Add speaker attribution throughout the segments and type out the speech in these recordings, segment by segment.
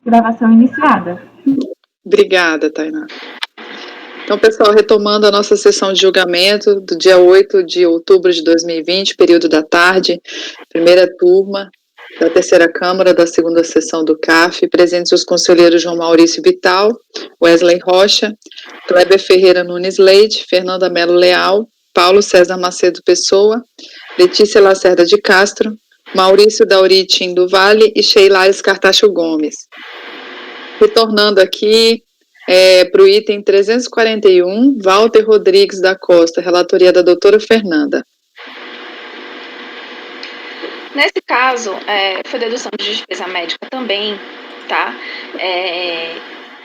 Speaker 1: Gravação iniciada.
Speaker 2: Obrigada, Tainá. Então, pessoal, retomando a nossa sessão de julgamento do dia 8 de outubro de 2020, período da tarde, primeira turma da terceira Câmara da segunda sessão do CAF, presentes os conselheiros João Maurício Vital, Wesley Rocha, Kleber Ferreira Nunes Leite, Fernanda Melo Leal, Paulo César Macedo Pessoa, Letícia Lacerda de Castro, Maurício Dauritim do Vale e Sheila Cartacho Gomes. Retornando aqui para o item 341, Walter Rodrigues da Costa, relatoria da doutora Fernanda.
Speaker 3: Nesse caso, foi dedução de despesa médica também, tá?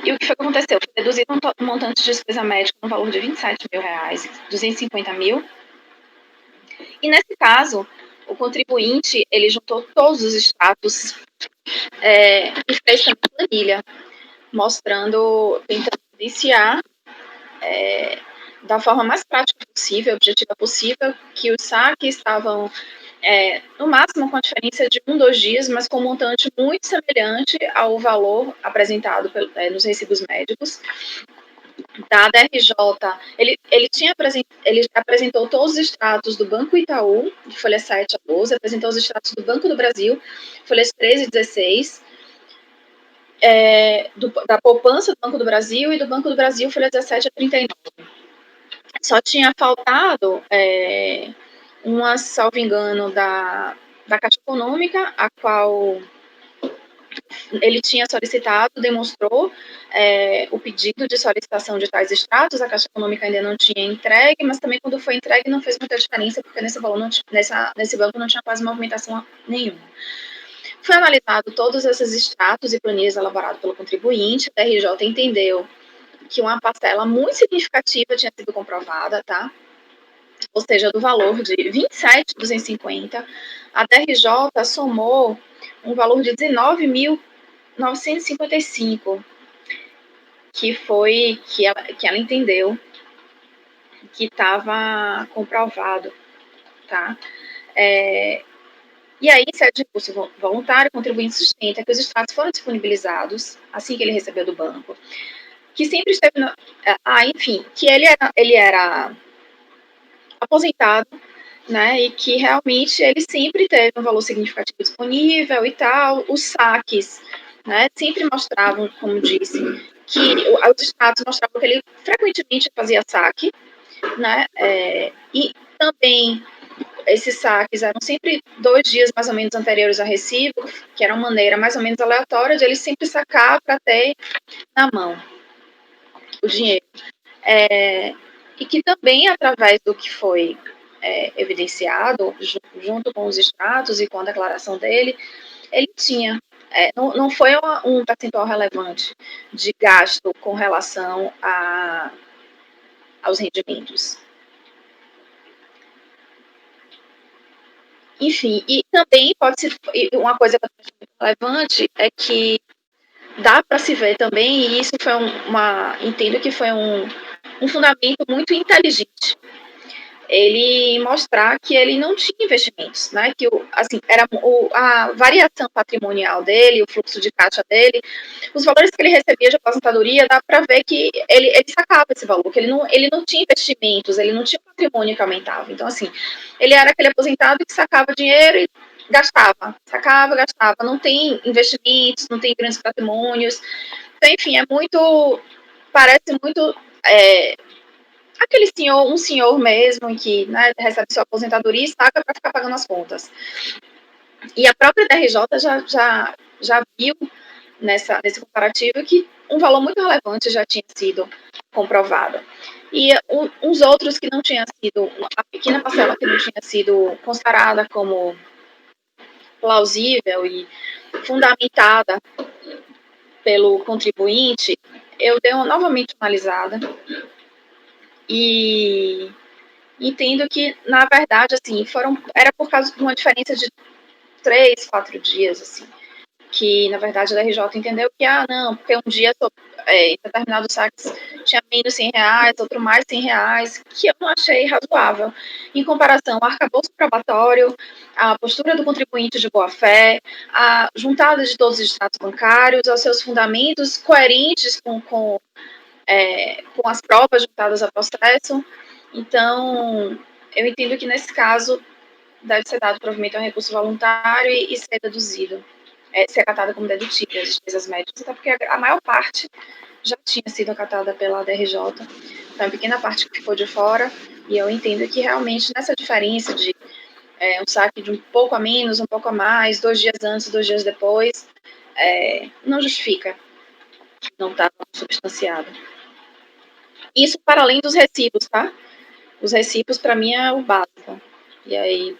Speaker 3: E o que foi que aconteceu? Foi deduzido um montante de despesa médica no valor de R$27 mil, 250 mil. E nesse caso, o contribuinte, ele juntou todos os extratos e fez também planilha, mostrando, tentando iniciar da forma mais prática possível, objetiva possível, que os saques estavam no máximo com a diferença de 2 dias, mas com um montante muito semelhante ao valor apresentado nos recibos médicos. Da DRJ, ele apresentou todos os extratos do Banco Itaú, de folhas 7 a 12, apresentou os extratos do Banco do Brasil, folhas 13 e 16, da poupança do Banco do Brasil e do Banco do Brasil, folhas 17 a 39. Só tinha faltado uma, salvo engano, da Caixa Econômica, a qual ele tinha solicitado, demonstrou o pedido de solicitação de tais extratos, a Caixa Econômica ainda não tinha entregue, mas também quando foi entregue não fez muita diferença, porque nesse banco não tinha quase movimentação nenhuma. Foi analisado todos esses extratos e planilhas elaborados pelo contribuinte, a DRJ entendeu que uma parcela muito significativa tinha sido comprovada, tá? Ou seja, do valor de 27.250, a DRJ somou um valor de 19.955, que ela entendeu que estava comprovado, tá? E aí, se é de recurso voluntário, o contribuinte sustenta que os extratos foram disponibilizados assim que ele recebeu do banco, que sempre esteve enfim, que ele era aposentado, né, e que realmente ele sempre teve um valor significativo disponível e tal. Os saques, né, sempre mostravam, como disse, que os extratos mostravam que ele frequentemente fazia saque, né, e também esses saques eram sempre 2 dias mais ou menos anteriores ao recibo, que era uma maneira mais ou menos aleatória de ele sempre sacar para ter na mão o dinheiro. E que também, através do que foi evidenciado, junto com os extratos e com a declaração dele, ele tinha, não foi um percentual relevante de gasto com relação aos rendimentos. Enfim, e também pode ser, uma coisa relevante é que dá para se ver também, e isso foi entendo que foi um fundamento muito inteligente, ele mostrar que ele não tinha investimentos, né? Que assim, a variação patrimonial dele, o fluxo de caixa dele, os valores que ele recebia de aposentadoria, dá para ver que ele sacava esse valor, que ele não tinha investimentos, ele não tinha patrimônio que aumentava. Então, assim, ele era aquele aposentado que sacava dinheiro e gastava, sacava, gastava, não tem investimentos, não tem grandes patrimônios. Então, enfim, parece muito aquele um senhor mesmo que, né, recebe sua aposentadoria e saca para ficar pagando as contas. E a própria DRJ já viu nesse comparativo que um valor muito relevante já tinha sido comprovado. E uns outros que não tinha sido, a pequena parcela que não tinha sido considerada como plausível e fundamentada pelo contribuinte, eu dei uma novamente analisada e entendo que, na verdade, assim, era por causa de uma diferença de 3, 4 dias, assim, que, na verdade, a DRJ entendeu que, não, porque um dia em determinados saques tinha menos R$100, outro mais R$100, que eu não achei razoável. Em comparação ao arcabouço probatório, a postura do contribuinte de boa-fé, a juntada de todos os extratos bancários, aos seus fundamentos coerentes com as provas juntadas ao processo. Então, eu entendo que, nesse caso, deve ser dado provimento ao recurso voluntário e ser deduzido, ser acatada como dedutível as despesas médicas, até porque a maior parte já tinha sido acatada pela DRJ, então a pequena parte que ficou de fora, e eu entendo que realmente nessa diferença de um saque de um pouco a menos, um pouco a mais, 2 dias antes, 2 dias depois, não justifica não estar substanciado. Isso para além dos recibos, tá? Os recibos, para mim, é o básico. E aí,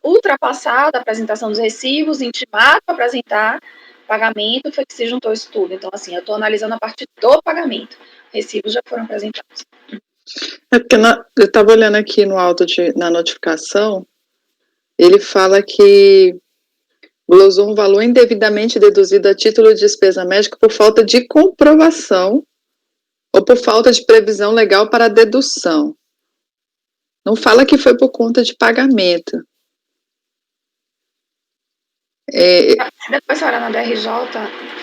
Speaker 3: ultrapassar a apresentação dos recibos, intimar para apresentar pagamento, foi que se juntou isso tudo. Então, assim, eu estou analisando a parte do pagamento. Recibos já foram apresentados.
Speaker 2: Porque eu estava olhando aqui no auto na notificação, ele fala que glosou um valor indevidamente deduzido a título de despesa médica por falta de comprovação ou por falta de previsão legal para a dedução. Não fala que foi por conta de pagamento.
Speaker 3: Depois você olha na DRJ.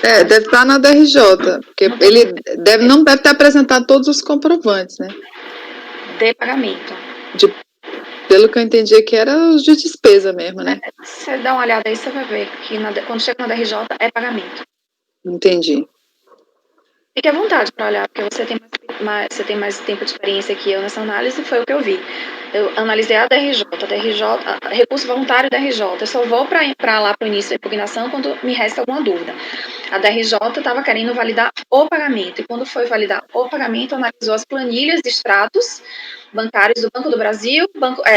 Speaker 2: Deve estar na DRJ, porque ele não deve ter apresentado todos os comprovantes, né?
Speaker 3: De pagamento.
Speaker 2: Pelo que eu entendi que era os de despesa mesmo, né?
Speaker 3: Você dá uma olhada aí, você vai ver que quando chega na DRJ é pagamento.
Speaker 2: Entendi.
Speaker 3: Fique à vontade para olhar, porque você tem mais tempo de experiência que eu nessa análise, foi o que eu vi. Eu analisei a DRJ, recurso voluntário da DRJ. Eu só vou para lá para o início da impugnação quando me resta alguma dúvida. A DRJ estava querendo validar o pagamento, e quando foi validar o pagamento, analisou as planilhas de extratos bancários do Banco do Brasil,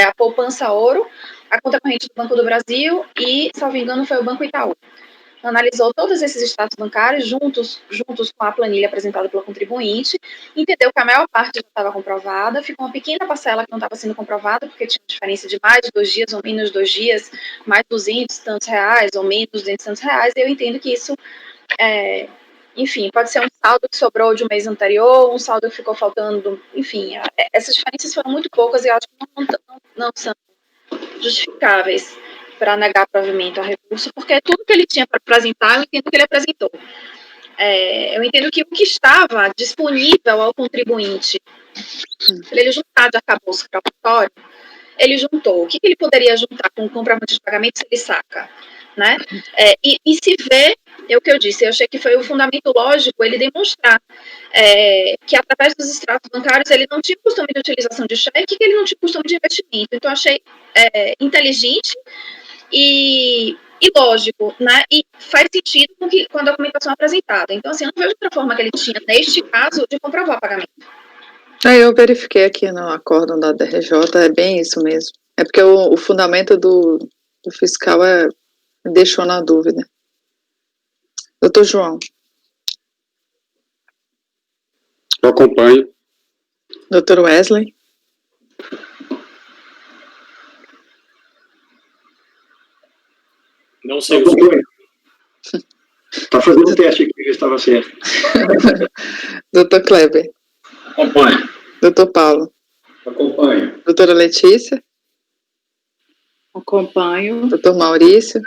Speaker 3: a poupança ouro, a conta corrente do Banco do Brasil e, salvo engano, foi o Banco Itaú. Analisou todos esses extratos bancários juntos com a planilha apresentada pelo contribuinte, entendeu que a maior parte já estava comprovada, ficou uma pequena parcela que não estava sendo comprovada, porque tinha diferença de mais de 2 dias ou menos 2 dias, mais 200 e tantos reais ou menos 200 e tantos reais, e eu entendo que isso, enfim, pode ser um saldo que sobrou de um mês anterior, um saldo que ficou faltando, enfim, essas diferenças foram muito poucas e eu acho que não são justificáveis para negar provimento ao recurso, porque tudo que ele tinha para apresentar, eu entendo que ele apresentou. Eu entendo que o que estava disponível ao contribuinte, ele juntar de arcabouço probatório, ele juntou. O que ele poderia juntar com o comprovante de pagamento se ele saca? Né? E se vê, é o que eu disse, eu achei que foi o fundamento lógico ele demonstrar que através dos extratos bancários ele não tinha costume de utilização de cheque, que ele não tinha costume de investimento. Então, achei inteligente e lógico, né? E faz sentido com a documentação apresentada. Então, assim, eu não vejo outra forma que ele tinha, neste caso, de comprovar o pagamento.
Speaker 2: Eu verifiquei aqui no acórdão da DRJ, é bem isso mesmo. É porque o fundamento do fiscal me deixou na dúvida. Doutor João.
Speaker 1: Eu acompanho.
Speaker 2: Doutor Wesley.
Speaker 1: Não sei o que. Está fazendo um teste aqui, que estava certo.
Speaker 2: Doutor Kleber.
Speaker 1: Acompanho.
Speaker 2: Doutor Paulo.
Speaker 1: Acompanho.
Speaker 2: Doutora Letícia.
Speaker 4: Acompanho.
Speaker 2: Doutor Maurício.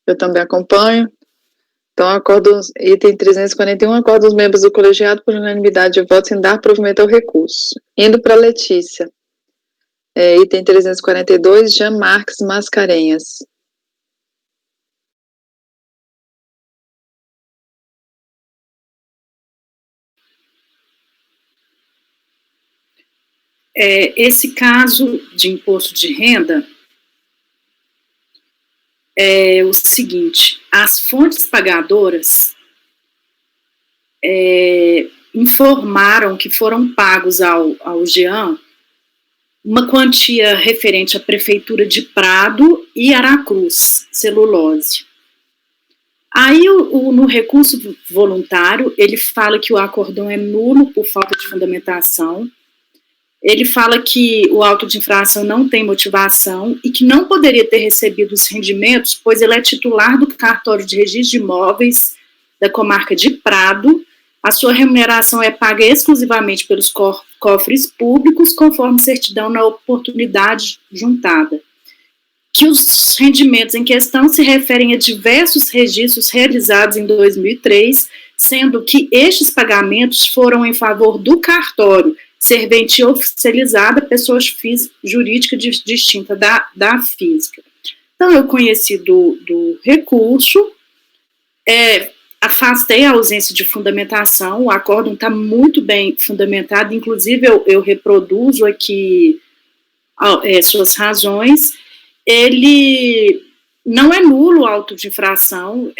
Speaker 2: Eu também acompanho. Então, item 341, acordo dos membros do colegiado por unanimidade de votos em dar provimento ao recurso. Indo para a Letícia. Item 342, Jean Marques Mascarenhas.
Speaker 4: Esse caso de imposto de renda é o seguinte: as fontes pagadoras informaram que foram pagos ao Jean uma quantia referente à Prefeitura de Prado e Aracruz, celulose. Aí, no recurso voluntário, ele fala que o acórdão é nulo por falta de fundamentação, Ele fala que o auto de infração não tem motivação e que não poderia ter recebido os rendimentos, pois ele é titular do cartório de registro de imóveis da comarca de Prado. A sua remuneração é paga exclusivamente pelos cofres públicos, conforme certidão na oportunidade juntada. Que os rendimentos em questão se referem a diversos registros realizados em 2003, sendo que estes pagamentos foram em favor do cartório, serventia oficializada, pessoa jurídica distinta da física. Então, eu conheci do recurso, afastei a ausência de fundamentação, o acórdão está muito bem fundamentado, inclusive eu reproduzo aqui suas razões. Ele não é nulo o auto de infração,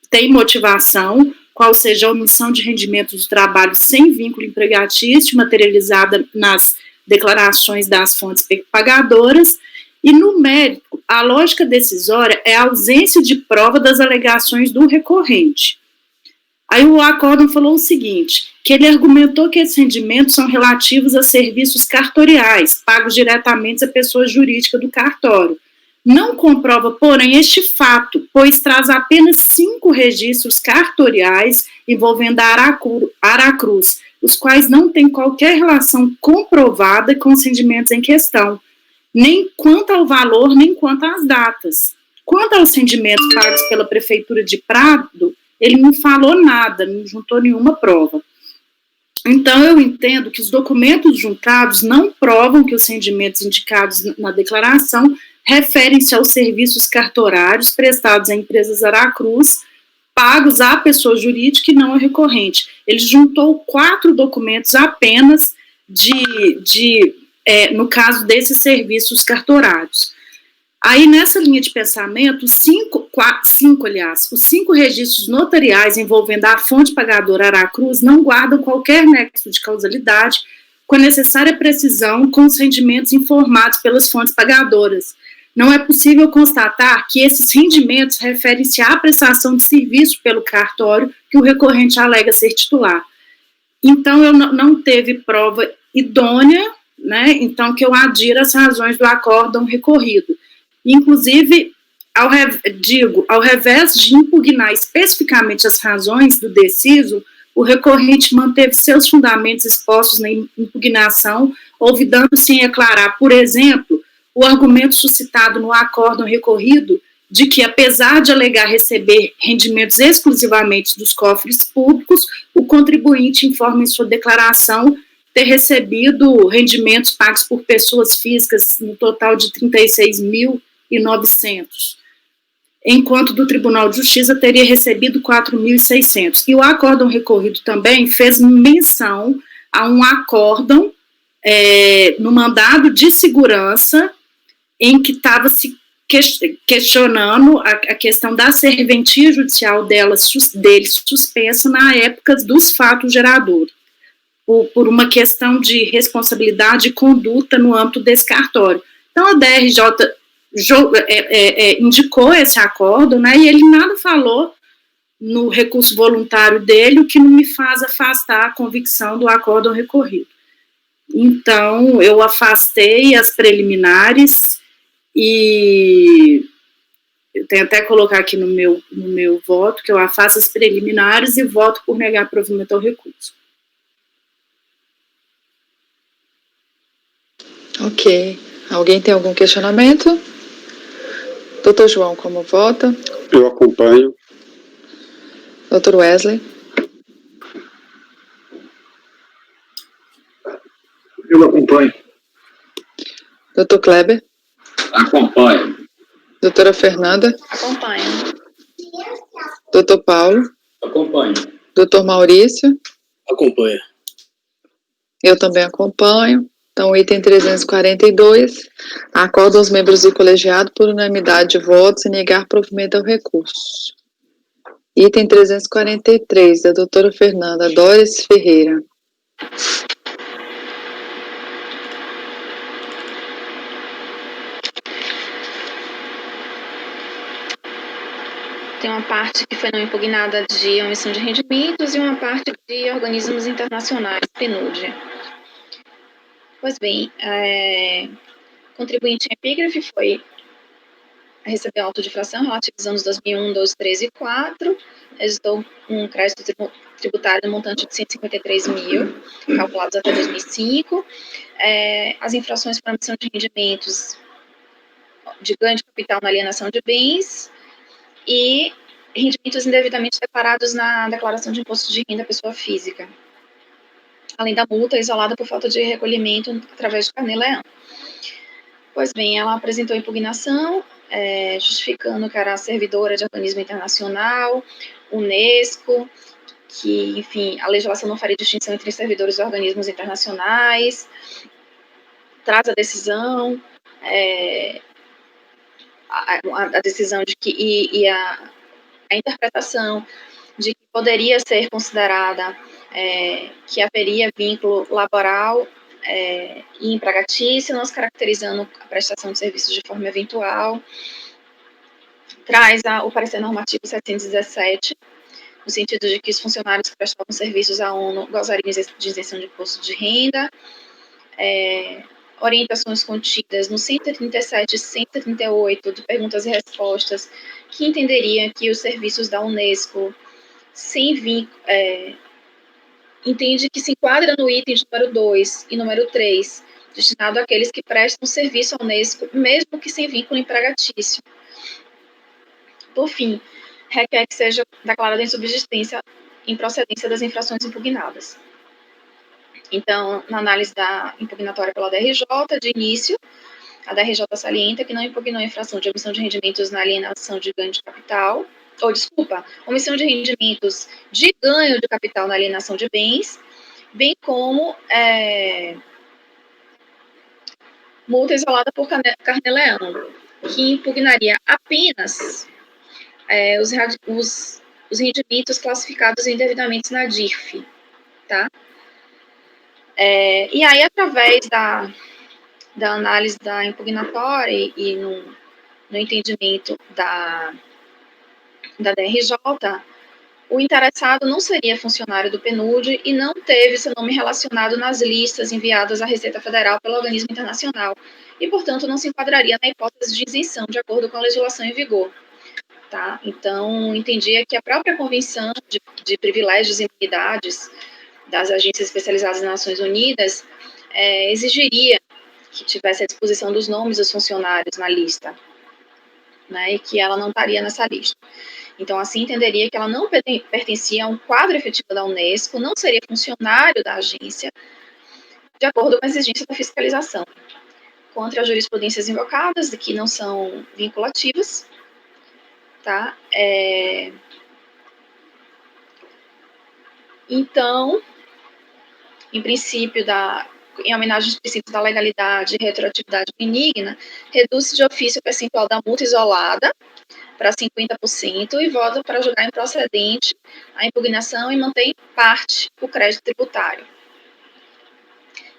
Speaker 4: tem motivação, qual seja a omissão de rendimento do trabalho sem vínculo empregatício, materializada nas declarações das fontes pagadoras, e no mérito, a lógica decisória é a ausência de prova das alegações do recorrente. Aí o acórdão falou o seguinte, que ele argumentou que esses rendimentos são relativos a serviços cartoriais, pagos diretamente à pessoa jurídica do cartório. Não comprova, porém, este fato, pois traz apenas 5 registros cartoriais envolvendo a Aracruz, os quais não têm qualquer relação comprovada com os rendimentos em questão, nem quanto ao valor, nem quanto às datas. Quanto aos rendimentos pagos pela Prefeitura de Prado, ele não falou nada, não juntou nenhuma prova. Então, eu entendo que os documentos juntados não provam que os rendimentos indicados na declaração referem-se aos serviços cartorários prestados a empresas Aracruz, pagos à pessoa jurídica e não ao recorrente. Ele juntou 4 documentos apenas no caso desses serviços cartorários. Aí, nessa linha de pensamento, os 5 registros notariais envolvendo a fonte pagadora Aracruz não guardam qualquer nexo de causalidade com a necessária precisão com os rendimentos informados pelas fontes pagadoras. Não é possível constatar que esses rendimentos referem-se à prestação de serviço pelo cartório que o recorrente alega ser titular. Então, eu não teve prova idônea, né? Então, que eu adiro as razões do acórdão recorrido. Inclusive, ao revés de impugnar especificamente as razões do deciso, o recorrente manteve seus fundamentos expostos na impugnação, olvidando-se em declarar, por exemplo, o argumento suscitado no acórdão recorrido de que, apesar de alegar receber rendimentos exclusivamente dos cofres públicos, o contribuinte informa em sua declaração ter recebido rendimentos pagos por pessoas físicas no total de 36.900, enquanto do Tribunal de Justiça teria recebido 4.600. E o acórdão recorrido também fez menção a um acórdão no mandado de segurança em que estava se questionando a questão da serventia judicial dele suspensa na época dos fatos geradores, por uma questão de responsabilidade e conduta no âmbito desse cartório. Então, a DRJ indicou esse acórdão, né, e ele nada falou no recurso voluntário dele, o que não me faz afastar a convicção do acórdão recorrido. Então, eu afastei as preliminares e eu tenho até colocar aqui no meu voto que eu afasto as preliminares e voto por negar provimento ao recurso.
Speaker 2: Ok. Alguém tem algum questionamento? Doutor João, como vota?
Speaker 5: Eu acompanho.
Speaker 2: Doutor Wesley?
Speaker 1: Eu acompanho.
Speaker 2: Doutor Kleber?
Speaker 5: Acompanho.
Speaker 2: Doutora Fernanda?
Speaker 3: Acompanho.
Speaker 2: Doutor Paulo?
Speaker 5: Acompanho.
Speaker 2: Doutor Maurício?
Speaker 5: Acompanho.
Speaker 2: Eu também acompanho. Então, item 342, acorda aos membros do colegiado por unanimidade de votos e negar provimento ao recurso. Item 343, da doutora Fernanda Dores Ferreira.
Speaker 3: Tem uma parte que foi não impugnada de omissão de rendimentos e uma parte de organismos internacionais, PNUD. Pois bem, contribuinte em epígrafe recebeu auto de infração relativo aos anos 2001, 12, 13 e 4, resultou um crédito tributário no montante de 153 mil, calculados até 2005. As infrações por omissão de rendimentos de ganho de capital na alienação de bens e rendimentos indevidamente declarados na declaração de imposto de renda à pessoa física, além da multa isolada por falta de recolhimento através de carnê-leão. Pois bem, ela apresentou impugnação, justificando que era servidora de organismo internacional, Unesco, que, enfim, a legislação não faria distinção entre servidores de organismos internacionais, traz a decisão, a decisão de que, a interpretação de que poderia ser considerada que haveria vínculo laboral e empregatício, nos caracterizando a prestação de serviços de forma eventual. Traz o parecer normativo 717, no sentido de que os funcionários que prestavam serviços à ONU gozariam de isenção de imposto de renda. Orientações contidas no 137 e 138 de perguntas e respostas, que entenderia que os serviços da Unesco sem vínculo, entende que se enquadra no item de número 2 e número 3, destinado àqueles que prestam serviço à Unesco, mesmo que sem vínculo empregatício. Por fim, requer que seja declarada em subsistência em procedência das infrações impugnadas. Então, na análise da impugnatória pela DRJ, de início, a DRJ salienta que não impugnou a infração de omissão de rendimentos na alienação de ganho de capital, omissão de rendimentos de ganho de capital na alienação de bens, bem como multa isolada por carnê-leão, que impugnaria apenas os rendimentos classificados indevidamente na DIRF, tá? E aí, através da análise da impugnatória e no entendimento da DRJ, o interessado não seria funcionário do PNUD e não teve seu nome relacionado nas listas enviadas à Receita Federal pelo organismo internacional e, portanto, não se enquadraria na hipótese de isenção, de acordo com a legislação em vigor. Tá? Então, entendia que a própria Convenção de Privilégios e Imunidades das agências especializadas nas Nações Unidas exigiria que tivesse a disposição dos nomes dos funcionários na lista, né, e que ela não estaria nessa lista. Então, assim, entenderia que ela não pertencia a um quadro efetivo da Unesco, não seria funcionário da agência, de acordo com a exigência da fiscalização. Contra as jurisprudências invocadas, que não são vinculativas, tá? Então, em princípio em homenagem aos princípios da legalidade e retroatividade benigna, reduz-se de ofício o percentual da multa isolada para 50% e vota para julgar improcedente a impugnação e mantém parte o crédito tributário.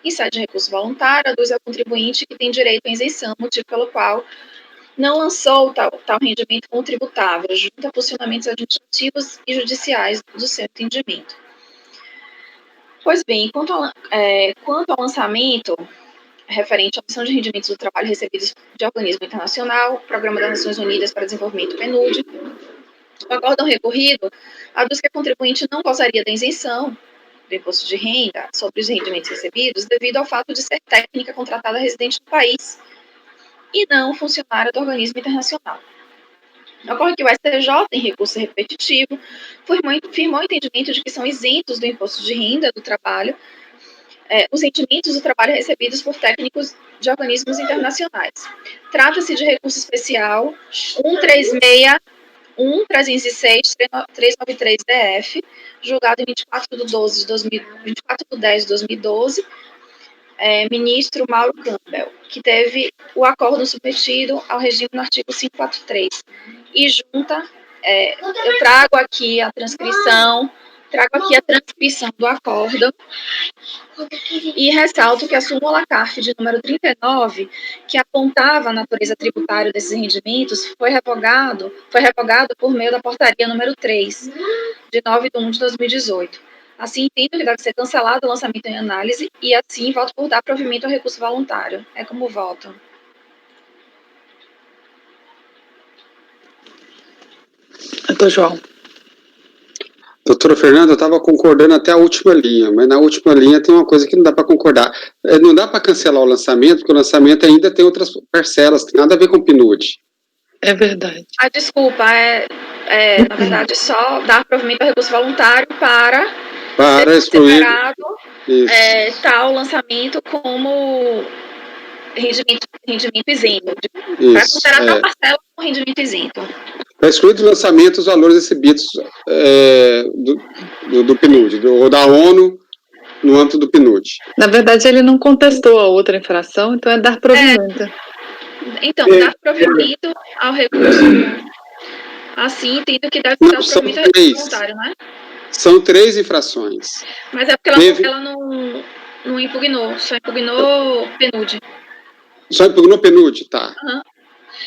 Speaker 3: Em sede de recurso voluntário, aduz ao contribuinte que tem direito à isenção, motivo pelo qual não lançou tal rendimento como tributável, junto a posicionamentos administrativos e judiciais do seu entendimento. Pois bem, quanto ao lançamento referente à omissão de rendimentos do trabalho recebidos de organismo internacional, Programa das Nações Unidas para Desenvolvimento, PNUD, o acórdão recorrido aduz que a contribuinte não gozaria da isenção do imposto de renda sobre os rendimentos recebidos devido ao fato de ser técnica contratada residente no país e não funcionária do organismo internacional. Ocorre que o STJ, em recurso repetitivo, firmou o entendimento de que são isentos do imposto de renda do trabalho os rendimentos do trabalho recebidos por técnicos de organismos internacionais. Trata-se de recurso especial 136-393-DF, julgado em 24 de 10 de 2012, ministro Mauro Campbell, que teve o acórdão submetido ao regime no artigo 543. E junta, eu trago aqui a transcrição do acórdão e ressalto que a súmula CARF de número 39, que apontava a natureza tributária desses rendimentos, foi revogado por meio da portaria número 3, de 9 de 1 de 2018. Assim, entendo que deve ser cancelado o lançamento em análise e, assim, voto por dar provimento ao recurso voluntário. É como voto.
Speaker 2: Doutor João.
Speaker 5: Doutora Fernanda, eu estava concordando até a última linha, mas na última linha tem uma coisa que não dá para concordar. Não dá para cancelar o lançamento, porque o lançamento ainda tem outras parcelas, tem nada a ver com o PNUD.
Speaker 2: É verdade.
Speaker 3: A desculpa na verdade, só dar provimento ao recurso voluntário para
Speaker 5: excluir
Speaker 3: tal lançamento como rendimento isento. Para considerar tal parcela como rendimento isento.
Speaker 5: Para excluir do lançamento os valores recebidos do PNUD, ou da ONU, no âmbito do PNUD.
Speaker 2: Na verdade, ele não contestou a outra infração, então é dar provimento.
Speaker 3: Então, dar provimento ao recurso. Assim, entendo que deve ser dar provimento ao recurso voluntário, né?
Speaker 5: São 3 infrações.
Speaker 3: Mas é porque ela não impugnou, só impugnou PNUD.
Speaker 5: Só impugnou PNUD, tá.
Speaker 3: Uhum.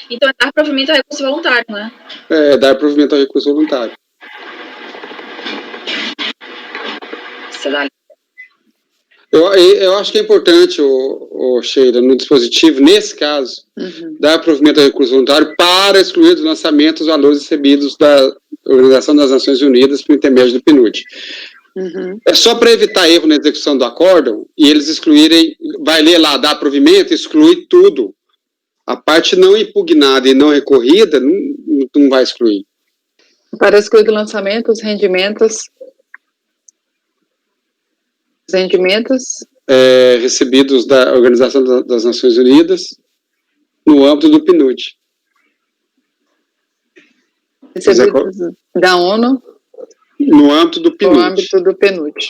Speaker 3: Então, é dar provimento ao recurso voluntário, né?
Speaker 5: É, dar provimento ao recurso voluntário. Eu acho que é importante, Sheila, no dispositivo, nesse caso, dar provimento ao recurso voluntário para excluir do lançamento os valores recebidos da Organização das Nações Unidas por intermédio do PNUD. É só para evitar erro na execução do acórdão e eles excluírem, vai ler lá, dar provimento, exclui tudo. A parte não impugnada e não recorrida não vai excluir.
Speaker 2: Para excluir do lançamento os rendimentos
Speaker 5: recebidos da Organização das Nações Unidas no âmbito do PNUD.
Speaker 2: Recebidos da ONU
Speaker 5: no âmbito do PNUD.
Speaker 2: No âmbito do PNUD.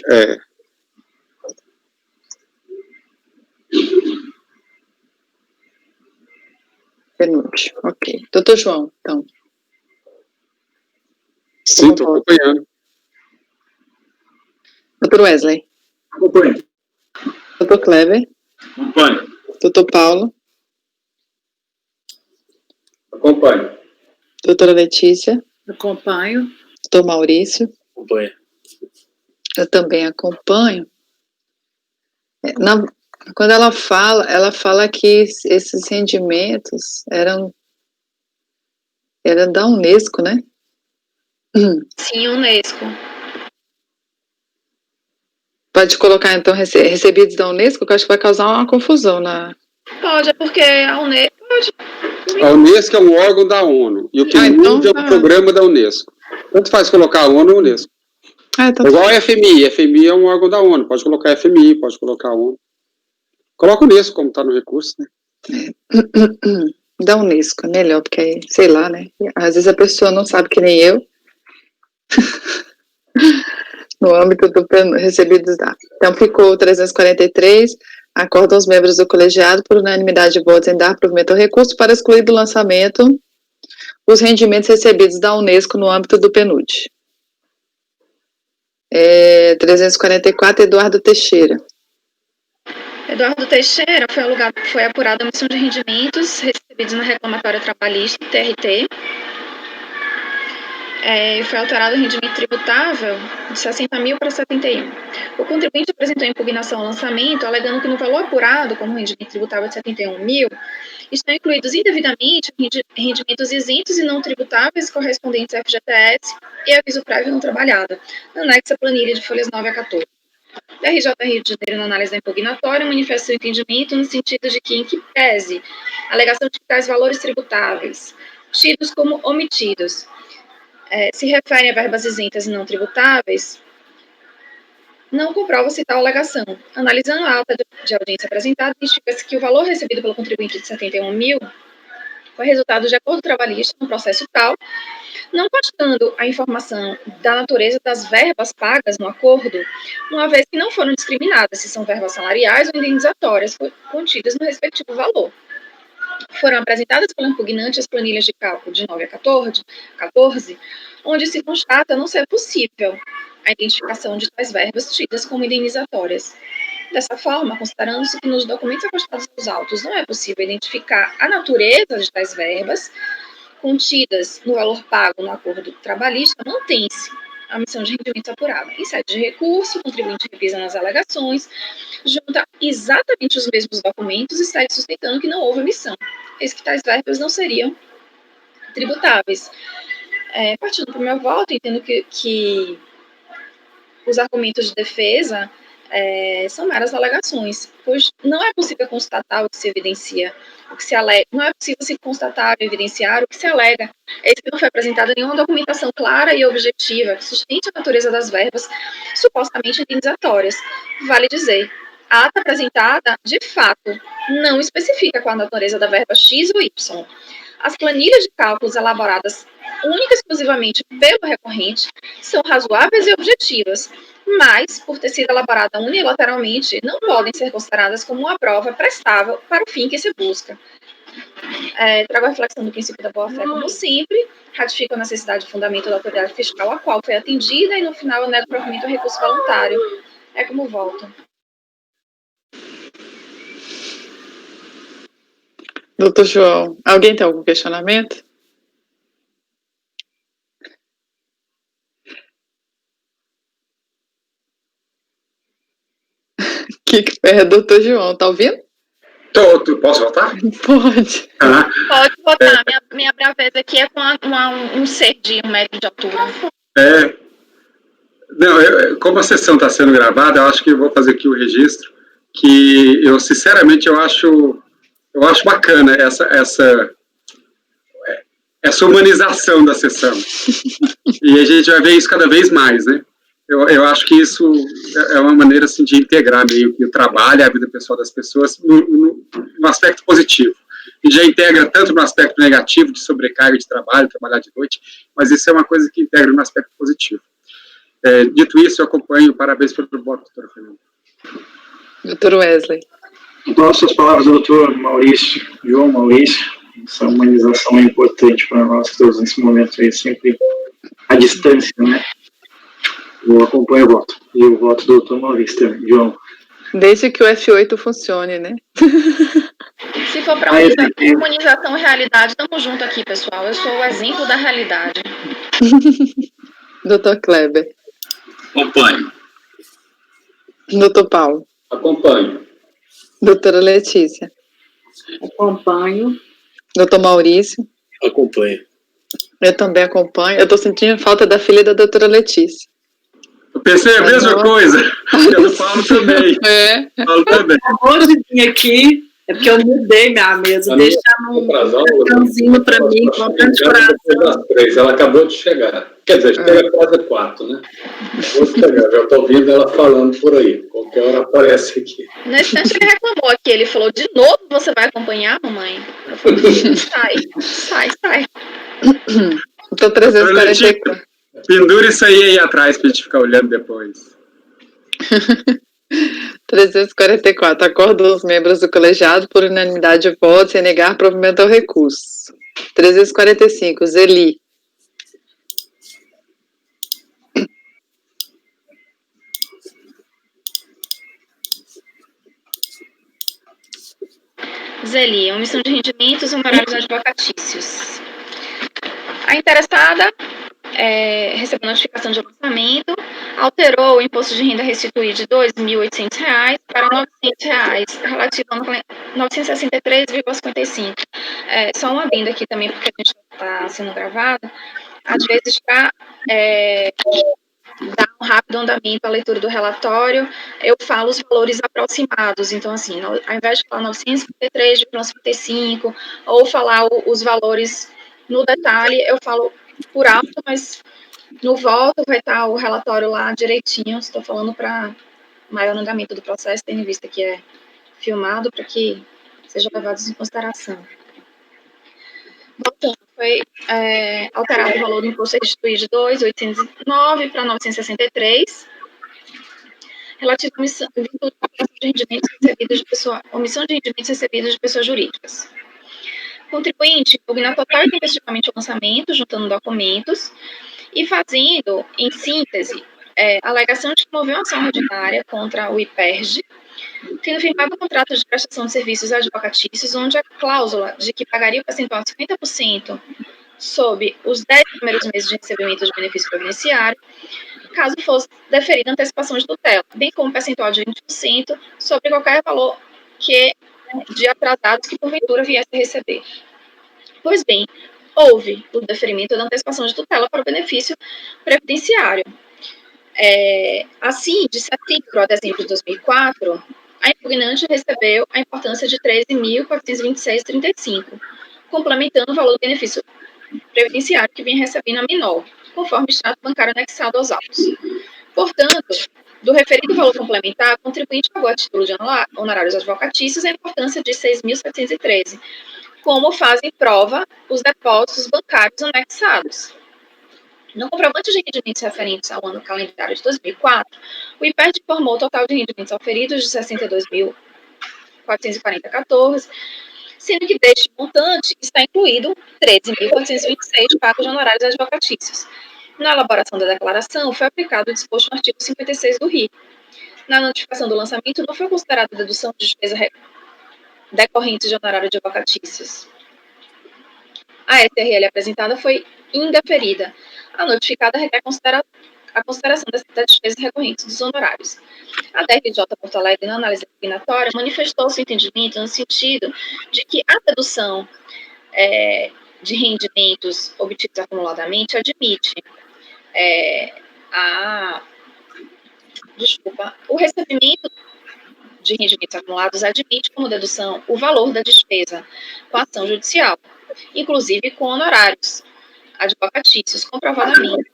Speaker 2: PNUD, ok. Doutor João, então.
Speaker 5: Sim, estou acompanhando.
Speaker 2: Doutor Wesley.
Speaker 1: Acompanho.
Speaker 2: Doutor Kleber.
Speaker 1: Acompanho.
Speaker 2: Doutor Paulo.
Speaker 1: Acompanho.
Speaker 2: Doutora Letícia.
Speaker 4: Acompanho.
Speaker 2: Doutor Maurício.
Speaker 5: Acompanho.
Speaker 2: Eu também acompanho. Quando ela fala que esses rendimentos eram da Unesco, né?
Speaker 3: Sim, Unesco.
Speaker 2: Pode colocar, então, recebidos da Unesco, que eu acho que vai causar uma confusão na...
Speaker 3: Pode, é porque a Unesco...
Speaker 5: A Unesco é um órgão da ONU, e o PNUD é um programa da Unesco. Tanto faz colocar a ONU ou a Unesco.
Speaker 2: Então
Speaker 5: igual a FMI. A FMI é um órgão da ONU, pode colocar a FMI, pode colocar a ONU. Coloca o Unesco, como está no recurso, né?
Speaker 2: Da Unesco, melhor, porque aí, sei lá, né? Às vezes a pessoa não sabe que nem eu. No âmbito do recebidos da. Então ficou 343, acordam os membros do colegiado por unanimidade de votos em dar provimento ao recurso para excluir do lançamento os rendimentos recebidos da Unesco no âmbito do PNUD. 344, Eduardo Teixeira.
Speaker 3: Eduardo Teixeira foi apurada a omissão de rendimentos recebidos na reclamatória trabalhista, TRT. Foi alterado o rendimento tributável de 60 mil para 71. O contribuinte apresentou impugnação ao lançamento, alegando que no valor apurado como rendimento tributável de 71 mil, estão incluídos indevidamente rendimentos isentos e não tributáveis correspondentes ao FGTS e aviso prévio não trabalhado, anexo à planilha de folhas 9 a 14. O RJ Rio de Janeiro, na análise da impugnatória, manifesta seu entendimento no sentido de que, em que pese a alegação de que tais valores tributáveis, tidos como omitidos, se referem a verbas isentas e não tributáveis, não comprova-se tal alegação. Analisando a ata de audiência apresentada, identifica-se que o valor recebido pelo contribuinte de 71 mil foi resultado de acordo trabalhista no processo tal, não constando a informação da natureza das verbas pagas no acordo, uma vez que não foram discriminadas se são verbas salariais ou indenizatórias contidas no respectivo valor. Foram apresentadas pelo impugnante as planilhas de cálculo de 9 a 14, onde se constata não ser possível a identificação de tais verbas tidas como indenizatórias. Dessa forma, considerando-se que nos documentos acostados aos autos não é possível identificar a natureza de tais verbas contidas no valor pago no acordo trabalhista, mantém-se a missão de rendimentos apurada. Em sede de recurso, o contribuinte revisa nas alegações, junta exatamente os mesmos documentos e segue sustentando que não houve emissão, eis que tais verbas não seriam tributáveis. Partindo para o meu voto, entendo que os argumentos de defesa são meras alegações, pois não é possível constatar o que se evidencia, o que se alega, não é possível se constatar ou evidenciar o que se alega. É isso que não foi apresentada nenhuma documentação clara e objetiva que sustente a natureza das verbas supostamente indenizatórias. Vale dizer, a ata apresentada, de fato, não especifica qual a natureza da verba X ou Y. As planilhas de cálculos elaboradas única e exclusivamente pelo recorrente são razoáveis e objetivas, mas, por ter sido elaborada unilateralmente, não podem ser consideradas como uma prova prestável para o fim que se busca. Trago a reflexão do princípio da boa-fé, como sempre, ratifico a necessidade de fundamento da autoridade fiscal a qual foi atendida e, no final, eu nego provimento ao recurso voluntário. É como voto.
Speaker 2: Doutor João, alguém tem algum questionamento? Doutor João, tá ouvindo?
Speaker 1: Posso voltar?
Speaker 2: Pode.
Speaker 3: Pode botar. Minha braveza aqui é com um ser de 1 metro de altura.
Speaker 5: Não, como a sessão está sendo gravada, eu acho que eu vou fazer aqui o registro, que eu, sinceramente, eu acho bacana essa humanização da sessão. E a gente vai ver isso cada vez mais, né? Eu acho que isso é uma maneira, assim, de integrar meio que o trabalho e a vida pessoal das pessoas no aspecto positivo. E já integra tanto no aspecto negativo, de sobrecarga de trabalho, trabalhar de noite, mas isso é uma coisa que integra no aspecto positivo. Dito isso, eu acompanho. Parabéns pelo voto, doutora Fernanda.
Speaker 2: Doutor Wesley.
Speaker 1: Nossas palavras do doutor Maurício, João Maurício, essa humanização é importante para nós todos nesse momento aí, sempre à distância, né? Eu acompanho o voto. E o voto do doutor Maurício também, João.
Speaker 2: Desde que o F8 funcione, né?
Speaker 3: Se for para humanização e realidade, estamos juntos aqui, pessoal. Eu sou o exemplo da realidade.
Speaker 2: Doutor Kleber.
Speaker 6: Acompanho.
Speaker 2: Doutor Paulo.
Speaker 6: Acompanho.
Speaker 2: Doutora Letícia.
Speaker 4: Acompanho.
Speaker 2: Doutor Maurício.
Speaker 6: Acompanho.
Speaker 2: Eu também acompanho. Eu estou sentindo falta da filha da doutora Letícia.
Speaker 5: Eu pensei a mesma coisa. Eu do Paulo também. Paulo também.
Speaker 4: Acabou de vir aqui, é porque eu mudei minha mesa. Deixar um cartãozinho para mim, com tanto coração.
Speaker 6: Ela acabou de chegar. Quer dizer, chega quase 4, né? Vou chegar, já estou ouvindo ela falando por aí. Qualquer hora aparece aqui.
Speaker 3: No instante ele reclamou aqui, ele falou, de novo você vai acompanhar, mamãe? Eu falei, sai.
Speaker 2: Então, 344.
Speaker 5: Pendura isso aí atrás pra gente ficar olhando depois.
Speaker 2: 344. Acordo os membros do colegiado por unanimidade de votos sem negar provimento ao recurso. 345. Zeli.
Speaker 3: Zeli, omissão de rendimentos honorários advocatícios. A interessada recebeu notificação de lançamento, alterou o imposto de renda restituído de R$ 2.800 para R$ 900, relativo a 963,55. Só um adendo aqui também, porque a gente está sendo gravado. Às vezes, para dar um rápido andamento à leitura do relatório, eu falo os valores aproximados. Então, assim, ao invés de falar 953,55, ou falar os valores no detalhe, eu falo por alto, mas no voto vai estar o relatório lá direitinho. Estou falando para maior andamento do processo, tendo em vista que é filmado, para que sejam levados em consideração. Voltando, foi alterado o valor do imposto restituído de 2.809 para 963, relativo à omissão de rendimentos recebidos de pessoas jurídicas. Contribuinte impugna total e tempestivamente o lançamento, juntando documentos e fazendo, em síntese, a alegação de que moveu ação ordinária contra o IPERJ, tendo firmado um contrato de prestação de serviços advocatícios, onde a cláusula de que pagaria o percentual de 50% sobre os 10 primeiros meses de recebimento de benefício previdenciário, caso fosse deferida a antecipação de tutela, bem como percentual de 20% sobre qualquer valor de atrasados que porventura viesse a receber. Pois bem, houve o deferimento da antecipação de tutela para o benefício previdenciário. Assim, de setembro a dezembro de 2004, a impugnante recebeu a importância de 13.426,35, complementando o valor do benefício previdenciário que vinha recebendo a menor, conforme o extrato bancário anexado aos autos. Portanto, do referido valor complementar, o contribuinte pagou a título de honorários advocatícios a importância de 6.713, como fazem prova os depósitos bancários anexados. No comprovante de rendimentos referentes ao ano calendário de 2004, o IPERD informou o total de rendimentos auferidos de 62.440,14, sendo que deste montante está incluído 13.426 pagos de honorários advocatícios. Na elaboração da declaração, foi aplicado o disposto no artigo 56 do RI. Na notificação do lançamento, não foi considerada dedução de despesa decorrentes de honorários advocatícios. A SRL apresentada foi indeferida. A notificada requer a consideração das despesas recorrentes dos honorários. A DRJ Porto Alegre, na análise impugnatória, manifestou seu entendimento no sentido de que a dedução de rendimentos obtidos acumuladamente admite o recebimento de rendimentos acumulados admite como dedução o valor da despesa com a ação judicial, inclusive com honorários advocatícios comprovadamente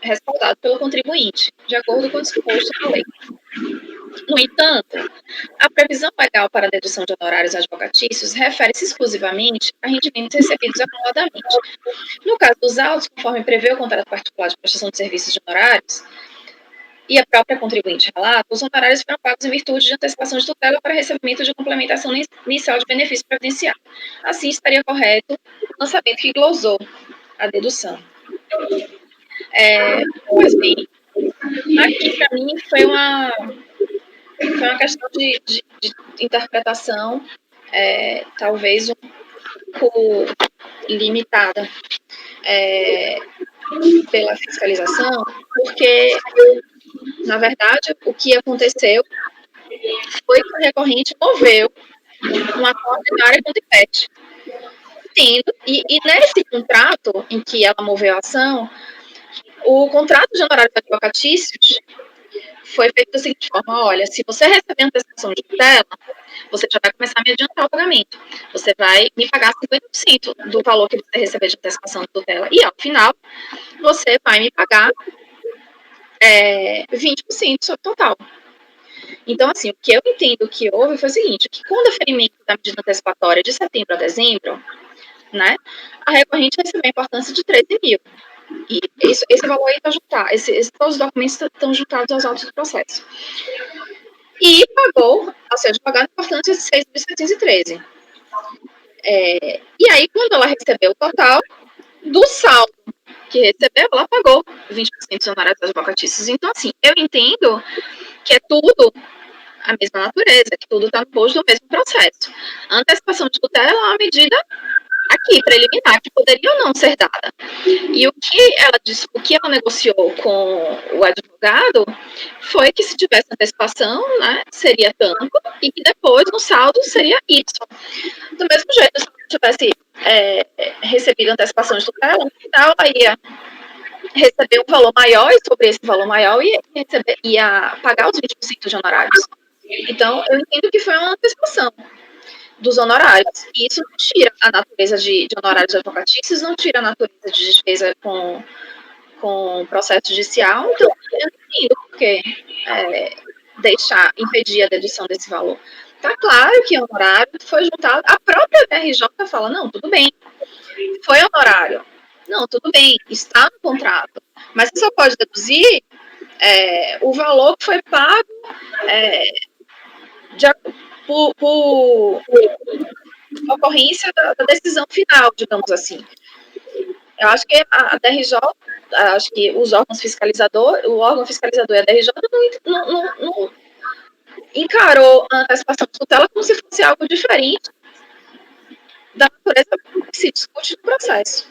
Speaker 3: respaldado pelo contribuinte, de acordo com o disposto na lei. No entanto, a previsão legal para a dedução de honorários advocatícios refere-se exclusivamente a rendimentos recebidos acumuladamente. No caso dos autos, conforme prevê o contrato particular de prestação de serviços de honorários, e a própria contribuinte relata, os honorários foram pagos em virtude de antecipação de tutela para recebimento de complementação inicial de benefício previdenciário. Assim, estaria correto o lançamento que glosou a dedução. Pois bem, aqui para mim foi uma questão de interpretação, talvez um pouco limitada pela fiscalização, porque, na verdade, o que aconteceu foi que o recorrente moveu uma ação ordinária contra o IPET. E nesse contrato em que ela moveu a ação, o contrato de honorários advocatícios foi feito da seguinte forma: olha, se você receber antecipação de tutela, você já vai começar a me adiantar o pagamento. Você vai me pagar 50% do valor que você receber de antecipação de tutela. E, ao final, você vai me pagar 20% sobre o total. Então, assim, o que eu entendo que houve foi o seguinte, que com o deferimento da medida antecipatória de setembro a dezembro, né, a recorrente recebeu a importância de 13 mil. E esse valor aí está juntado, todos os documentos estão juntados aos autos do processo. E pagou, ou seja, pagou a importância de 6.713. E aí, quando ela recebeu o total, do saldo que recebeu, ela pagou 20% dos honorários advocatícios. Então, assim, eu entendo que é tudo a mesma natureza, que tudo está no bojo do mesmo processo. A antecipação de tutela é uma medida aqui, preliminar, que poderia ou não ser dada. E o que ela negociou com o advogado foi que se tivesse antecipação, né, seria tanto, e que depois no saldo seria Y. Do mesmo jeito, se ela tivesse recebido antecipação de tutela, no final ela ia receber um valor maior, e sobre esse valor maior ia pagar os 20% de honorários. Então, eu entendo que foi uma antecipação dos honorários. E isso não tira a natureza de honorários advocatícios, não tira a natureza de despesa com processo judicial. Então, eu não entendo porque impedir a dedução desse valor. Está claro que o honorário foi juntado. A própria DRJ fala, não, tudo bem, foi honorário. Não, tudo bem, está no contrato. Mas você só pode deduzir o valor que foi pago por ocorrência da decisão final, digamos assim. Eu acho que a DRJ, acho que os órgãos fiscalizadores, o órgão fiscalizador e a DRJ não encarou a antecipação de tutela como se fosse algo diferente da natureza que se discute no processo.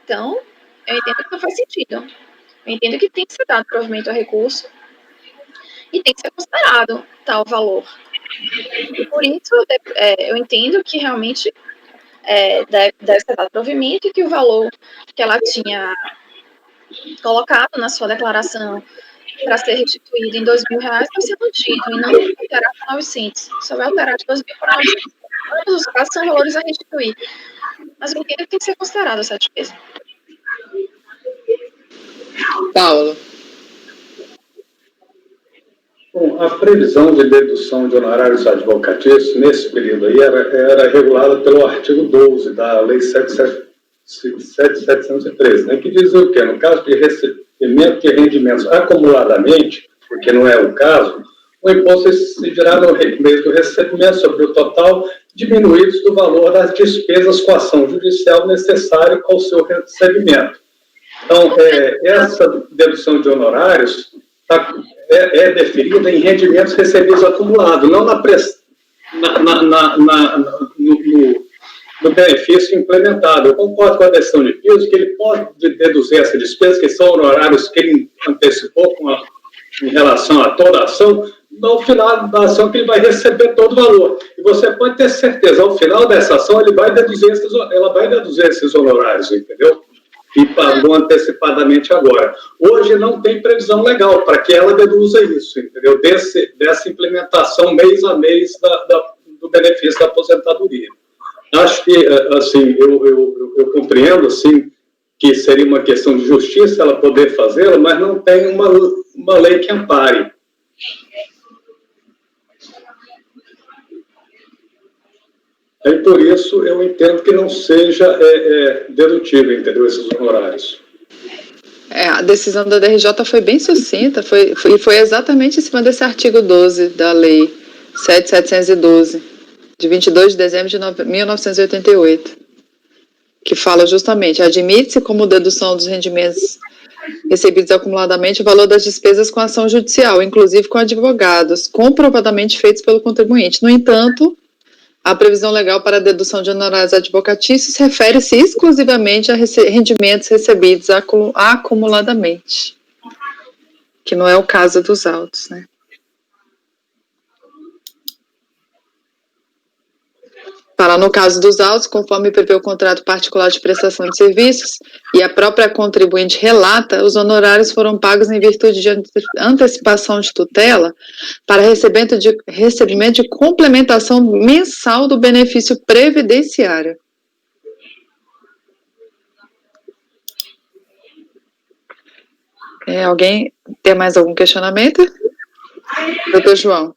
Speaker 3: Então, eu entendo que não faz sentido. Eu entendo que tem que ser dado provimento ao recurso e tem que ser considerado tal valor. E por isso, eu entendo que realmente deve ser dado provimento e que o valor que ela tinha colocado na sua declaração para ser restituído em R$2.000 vai ser mantido e não alterar para 900. Só vai alterar de 2.000 para 900. Ambos os casos são valores a restituir. Mas eu entendo que tem que ser considerado essa despesa.
Speaker 2: Paulo.
Speaker 6: Bom, a previsão de dedução de honorários advocatícios nesse período aí era regulada pelo artigo 12 da Lei 7.713, né, que diz o quê? No caso de recebimento de rendimentos acumuladamente, porque não é o caso, o imposto incidirá no mês do recebimento sobre o total, diminuídos do valor das despesas com ação judicial necessário ao seu recebimento. Então, essa dedução de honorários é deferida em rendimentos recebidos acumulados, não no benefício implementado. Eu concordo com a decisão de piso que ele pode deduzir essa despesa, que são honorários que ele antecipou em relação a toda a ação, no final da ação que ele vai receber todo o valor. E você pode ter certeza, ao final dessa ação, ela vai deduzir esses honorários, entendeu? E pagou antecipadamente agora. Hoje não tem previsão legal para que ela deduza isso, entendeu? Dessa implementação mês a mês do benefício da aposentadoria. Acho que, assim, eu compreendo, assim, que seria uma questão de justiça ela poder fazê-la, mas não tem uma lei que ampare. E por isso eu entendo que não seja dedutível, entendeu, esses honorários.
Speaker 2: A decisão da DRJ foi bem sucinta, foi exatamente em cima desse artigo 12 da Lei 7.712, de 22 de dezembro de 1988, que fala justamente, admite-se como dedução dos rendimentos recebidos acumuladamente o valor das despesas com ação judicial, inclusive com advogados, comprovadamente feitos pelo contribuinte. No entanto, a previsão legal para a dedução de honorários advocatícios refere-se exclusivamente a rendimentos recebidos acumuladamente, que não é o caso dos autos, né? Para no caso dos autos, conforme prevê o contrato particular de prestação de serviços e a própria contribuinte relata, os honorários foram pagos em virtude de antecipação de tutela para recebimento de complementação mensal do benefício previdenciário. Alguém tem mais algum questionamento? Doutor João.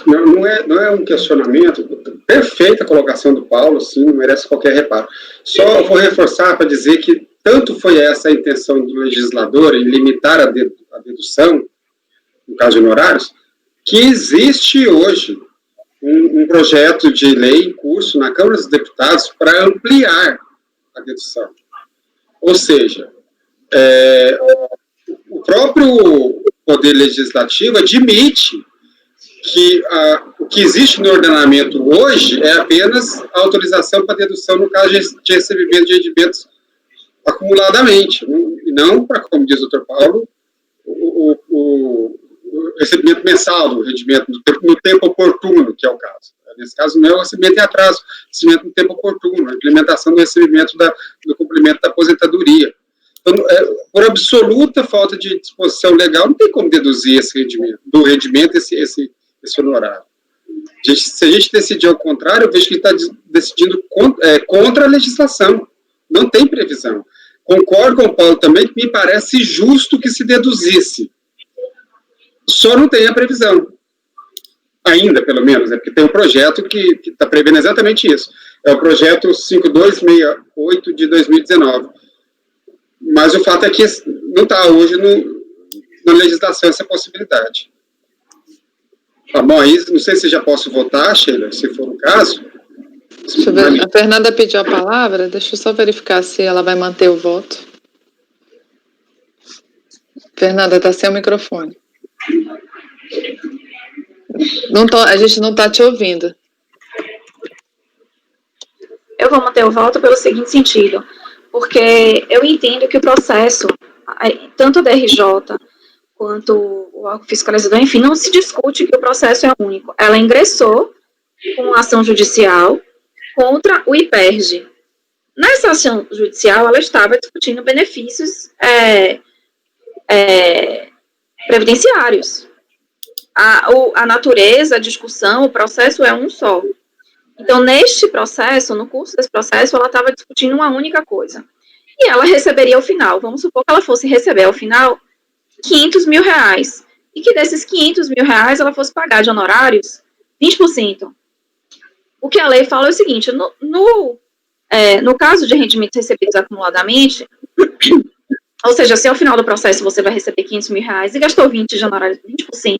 Speaker 5: Não é um questionamento, perfeita a colocação do Paulo, sim, não merece qualquer reparo. Só vou reforçar para dizer que tanto foi essa a intenção do legislador em limitar a dedução, no caso de honorários, que existe hoje um projeto de lei em curso na Câmara dos Deputados para ampliar a dedução. Ou seja, o próprio Poder Legislativo admite que o que existe no ordenamento hoje é apenas a autorização para dedução no caso de recebimento de rendimentos acumuladamente, e não para, como diz o Dr. Paulo, o recebimento mensal do rendimento no tempo oportuno, que é o caso. Nesse caso, não é o recebimento em atraso, recebimento no tempo oportuno, a implementação do recebimento do cumprimento da aposentadoria. Então, por absoluta falta de disposição legal, não tem como deduzir esse rendimento, do rendimento esse honorário. Se a gente decidir ao contrário, eu vejo que está decidindo contra a legislação. Não tem previsão. Concordo com o Paulo também, que me parece justo que se deduzisse. Só não tem a previsão. Ainda, pelo menos, porque tem um projeto que está prevendo exatamente isso. É o projeto 5268 de 2019. Mas o fato é que não está hoje na legislação essa possibilidade. Tá bom, aí não sei se já posso votar, Sheila, se for o caso.
Speaker 2: Deixa eu ver, a Fernanda pediu a palavra, deixa eu só verificar se ela vai manter o voto. Fernanda, está sem o microfone. A gente não está te ouvindo.
Speaker 7: Eu vou manter o voto pelo seguinte sentido.
Speaker 3: porque eu entendo que o processo, tanto da RJ quanto o órgão fiscalizador, enfim, não se discute que o processo é único. Ela ingressou com ação judicial contra o IPERJ. Nessa ação judicial, ela estava discutindo benefícios previdenciários. A natureza, a discussão, o processo é um só. Então, neste processo, no curso desse processo, ela estava discutindo uma única coisa. E ela receberia ao final, vamos supor que ela fosse receber ao final R$500 mil, e que desses R$500 mil ela fosse pagar de honorários 20%. O que a lei fala é o seguinte, no caso de rendimentos recebidos acumuladamente, ou seja, se ao final do processo você vai receber R$500 mil e gastou 20%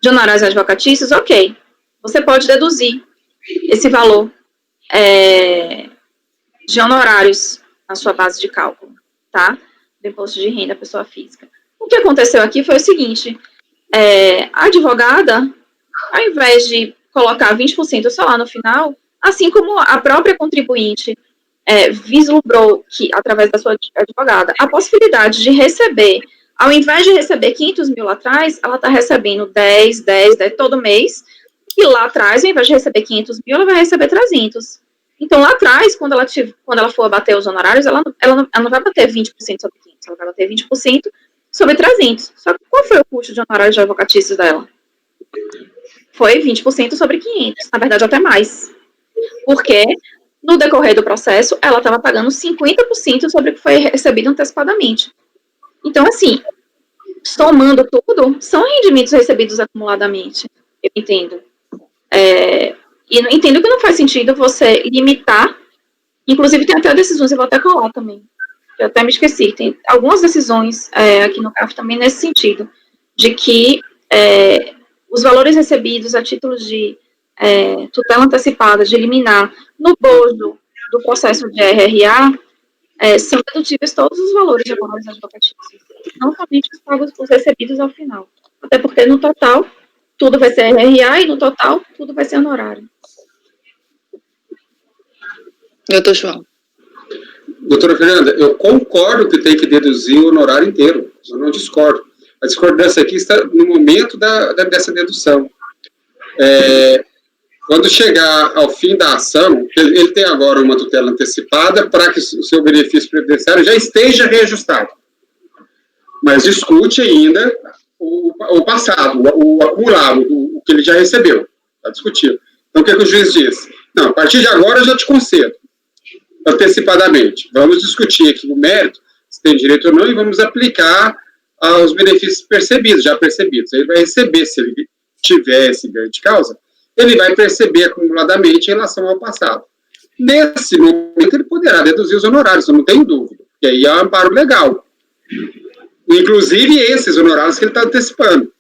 Speaker 3: de honorários advocatícios, ok, você pode deduzir esse valor de honorários na sua base de cálculo, tá? Do imposto de renda da pessoa física. O que aconteceu aqui foi o seguinte, a advogada, ao invés de colocar 20% só lá no final, assim como a própria contribuinte vislumbrou que, através da sua advogada, a possibilidade de receber, ao invés de receber R$500 mil lá atrás, ela está recebendo 10 todo mês, e lá atrás, ao invés de receber R$500 mil, ela vai receber 300. Então, lá atrás, quando ela for abater os honorários, ela não vai bater 20% sobre 500, ela vai bater 20% sobre 300. Só que qual foi o custo de honorários de advocatícios dela? Foi 20% sobre 500, na verdade até mais. Porque, no decorrer do processo, ela estava pagando 50% sobre o que foi recebido antecipadamente. Então, assim, somando tudo, são rendimentos recebidos acumuladamente, eu entendo. E entendo que não faz sentido você limitar, inclusive tem até decisões, eu vou até colar também, eu até me esqueci, tem algumas decisões aqui no CAF também nesse sentido, de que os valores recebidos a título de tutela antecipada, de liminar, no bojo do processo de RRA, são dedutíveis todos os valores de honorários advocatícios, não somente os pagos, os recebidos ao final, até porque no total, tudo vai ser RRA e no total, tudo vai ser honorário.
Speaker 2: Doutor João.
Speaker 5: Doutora Fernanda, eu concordo que tem que deduzir o honorário inteiro, eu não discordo. A discordância aqui está no momento dessa dedução. Quando chegar ao fim da ação, ele tem agora uma tutela antecipada para que o seu benefício previdenciário já esteja reajustado. Mas discute ainda o passado, o acumulado, o que ele já recebeu. Está discutindo. Então, o que o juiz diz? Não, a partir de agora eu já te concedo, antecipadamente. Vamos discutir aqui o mérito, se tem direito ou não, e vamos aplicar aos benefícios percebidos, já percebidos. Ele vai receber, se ele tiver esse ganho de causa, ele vai perceber acumuladamente em relação ao passado. Nesse momento, ele poderá deduzir os honorários, eu não tenho dúvida, e aí é um amparo legal. Inclusive esses honorários que ele está antecipando.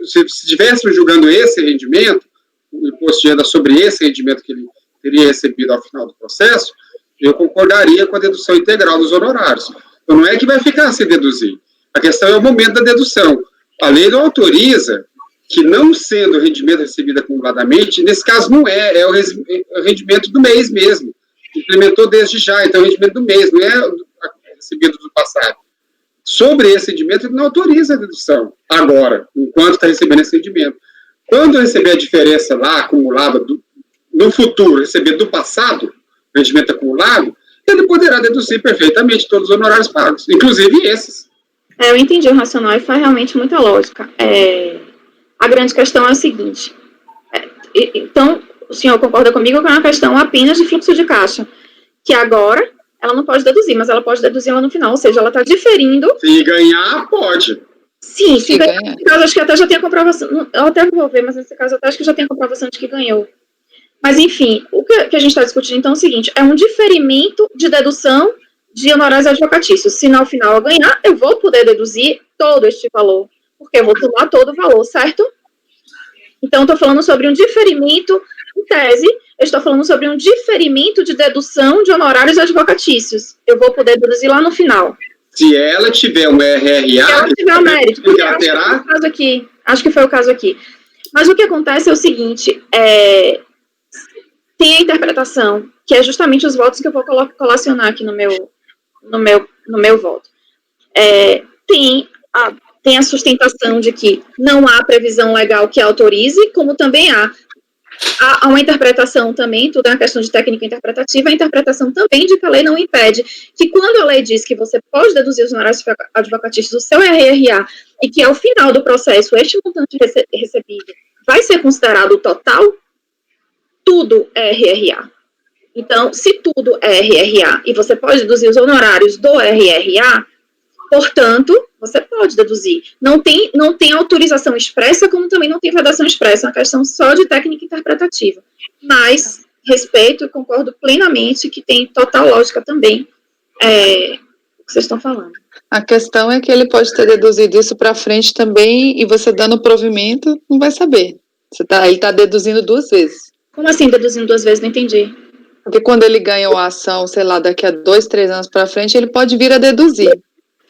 Speaker 5: Se estivéssemos julgando esse rendimento, o imposto de renda sobre esse rendimento que ele teria recebido ao final do processo, eu concordaria com a dedução integral dos honorários. Então, não é que vai ficar sem deduzir. A questão é o momento da dedução. A lei não autoriza que, não sendo o rendimento recebido acumuladamente, nesse caso não é o rendimento do mês mesmo. Implementou desde já, então é o rendimento do mês, não é recebido do passado. Sobre esse rendimento, ele não autoriza a dedução agora, enquanto está recebendo esse rendimento. Quando receber a diferença lá, acumulada, no futuro, receber do passado, rendimento acumulado, ele poderá deduzir perfeitamente todos os honorários pagos, inclusive esses.
Speaker 3: Eu entendi o racional e faz realmente muita lógica. A grande questão é a seguinte, então, o senhor concorda comigo que é uma questão apenas de fluxo de caixa, que agora ela não pode deduzir, mas ela pode deduzir lá no final, ou seja, ela está diferindo.
Speaker 5: Se ganhar, pode.
Speaker 3: Sim, se ganhar. Nesse caso, acho que até já tem a comprovação, eu até vou ver, mas nesse caso, até acho que já tem a comprovação de que ganhou. Mas, enfim, o que a gente está discutindo, então, é o seguinte, é um diferimento de dedução de honorários advocatícios. Se, no final, eu ganhar, eu vou poder deduzir todo este valor, porque eu vou tomar todo o valor, certo? Então, estou falando sobre um diferimento, em tese, eu estou falando sobre um diferimento de dedução de honorários advocatícios. Eu vou poder deduzir lá no final.
Speaker 5: Se ela tiver um RRA...
Speaker 3: Se ela tiver um mérito, porque acho que foi o caso aqui. Mas o que acontece é o seguinte, tem a interpretação que é justamente os votos que eu vou colacionar aqui no meu voto. Tem a sustentação de que não há previsão legal que autorize, como também há uma interpretação também, tudo é uma questão de técnica interpretativa, a interpretação também de que a lei não impede que quando a lei diz que você pode deduzir os honorários advocatícios do seu RRA e que ao final do processo este montante recebido vai ser considerado o total, tudo é RRA. Então, se tudo é RRA e você pode deduzir os honorários do RRA, portanto, você pode deduzir. Não tem autorização expressa, como também não tem vedação expressa, é uma questão só de técnica interpretativa. Mas respeito e concordo plenamente que tem total lógica também o que vocês estão falando.
Speaker 2: A questão é que ele pode ter deduzido isso para frente também, e você dando provimento, não vai saber. Ele está deduzindo 2 vezes.
Speaker 3: Como assim deduzindo 2 vezes? Não entendi.
Speaker 2: Porque quando ele ganha uma ação, sei lá, daqui a 2, 3 anos para frente, ele pode vir a deduzir.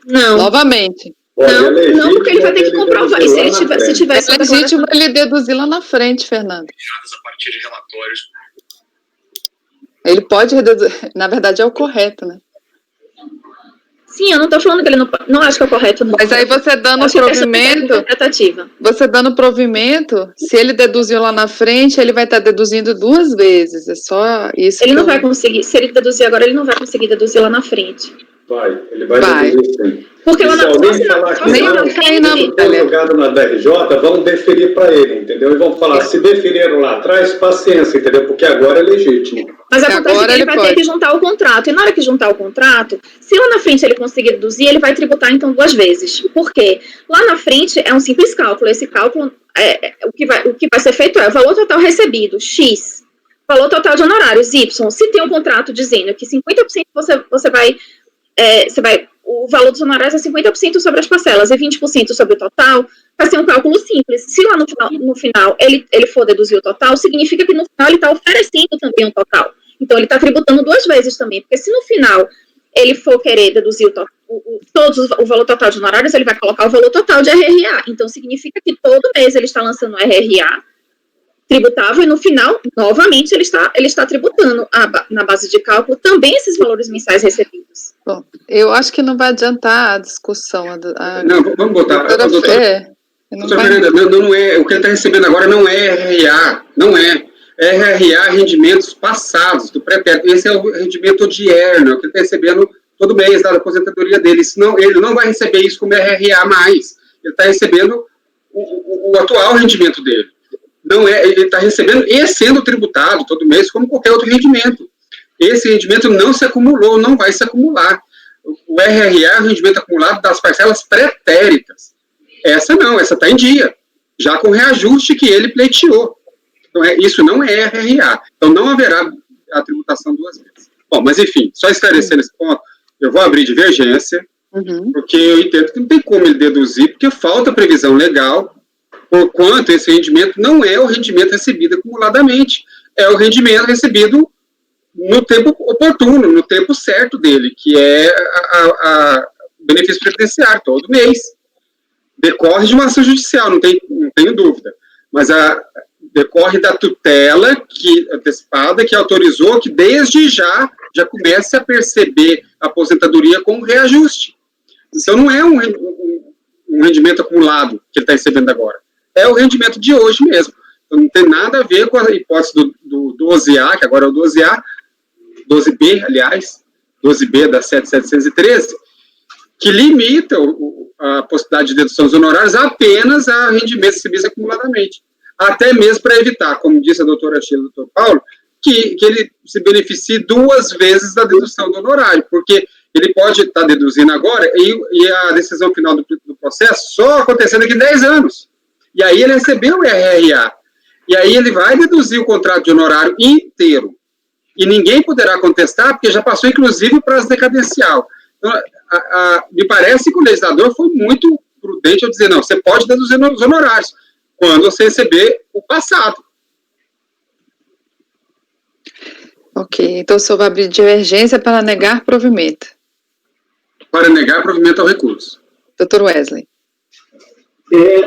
Speaker 3: Não.
Speaker 2: Novamente.
Speaker 3: Não, porque ele vai ter que comprovar. E se ele tivesse...
Speaker 2: É legítimo ele deduzir lá na frente, Fernando.
Speaker 7: A partir de relatórios.
Speaker 2: Ele pode reduzir. Na verdade, é o correto, né?
Speaker 3: Sim, eu não estou falando que ele não acho que é o correto. Não.
Speaker 2: Mas aí você dando provimento... Você dando provimento, se ele deduziu lá na frente, ele vai estar deduzindo 2 vezes. É só isso.
Speaker 3: Ele não vai conseguir. Se ele deduzir agora, ele não vai conseguir deduzir lá na frente.
Speaker 6: Ele vai deduzir sim.
Speaker 3: Porque lá
Speaker 6: se alguém falar que não foi jogado na DRJ, vão deferir para ele, entendeu? E vão falar, se deferiram lá atrás, paciência, entendeu? Porque agora é legítimo.
Speaker 3: Mas acontece que ele vai ter que juntar o contrato. E na hora que juntar o contrato, se lá na frente ele conseguir deduzir, ele vai tributar então 2 vezes. Por quê? Lá na frente é um simples cálculo. Esse cálculo, o que vai ser feito é o valor total recebido, X. Valor total de honorários, Y. Se tem um contrato dizendo que 50% você vai... o valor dos honorários é 50% sobre as parcelas e 20% sobre o total, vai ser um cálculo simples. Se lá no final ele for deduzir o total, significa que no final ele está oferecendo também um total. Então, ele está tributando 2 vezes também, porque se no final ele for querer deduzir o valor total de honorários, ele vai colocar o valor total de RRA. Então, significa que todo mês ele está lançando um RRA tributável e no final, novamente, ele está tributando na base de cálculo também esses valores mensais recebidos.
Speaker 2: Bom, eu acho que não vai adiantar a discussão.
Speaker 5: Não, vamos botar. Não é, o que ele está recebendo agora não é RRA, não é. RRA, rendimentos passados, do pretérito. Esse é o rendimento diurno, que ele está recebendo todo mês da aposentadoria dele. Senão, ele não vai receber isso como RRA mais. Ele está recebendo o atual rendimento dele. Não é, ele está recebendo e sendo tributado todo mês como qualquer outro rendimento. Esse rendimento não se acumulou, não vai se acumular. O RRA é o rendimento acumulado das parcelas pretéritas. Essa não, essa está em dia, já com o reajuste que ele pleiteou. Então, isso não é RRA. Então, não haverá a tributação 2 vezes. Bom, mas enfim, só esclarecendo esse ponto, eu vou abrir divergência, porque eu entendo que não tem como ele deduzir, porque falta previsão legal, porquanto esse rendimento não é o rendimento recebido acumuladamente, é o rendimento recebido no tempo oportuno, no tempo certo dele, que é o benefício previdenciário, todo mês. Decorre de uma ação judicial, não tenho dúvida, mas decorre da tutela antecipada que autorizou que desde já comece a perceber a aposentadoria com reajuste. Então não é um rendimento acumulado que ele está recebendo agora, é o rendimento de hoje mesmo. Então não tem nada a ver com a hipótese do 12A, que agora é o 12A, 12B, aliás, 12B da 7713, que limita a possibilidade de dedução dos honorários apenas a rendimentos recebidos acumuladamente. Até mesmo para evitar, como disse a doutora Sheila e o doutor Paulo, que ele se beneficie 2 vezes da dedução do honorário, porque ele pode estar deduzindo agora e a decisão final do processo só acontecendo daqui 10 anos. E aí ele recebeu o RRA. E aí ele vai deduzir o contrato de honorário inteiro. E ninguém poderá contestar, porque já passou, inclusive, o prazo decadencial. Então, me parece que o legislador foi muito prudente ao dizer, não, você pode deduzir os honorários, quando você receber o passado.
Speaker 2: Ok, então o senhor vai abrir divergência para negar provimento.
Speaker 5: Para negar provimento ao recurso.
Speaker 2: Dr. Wesley.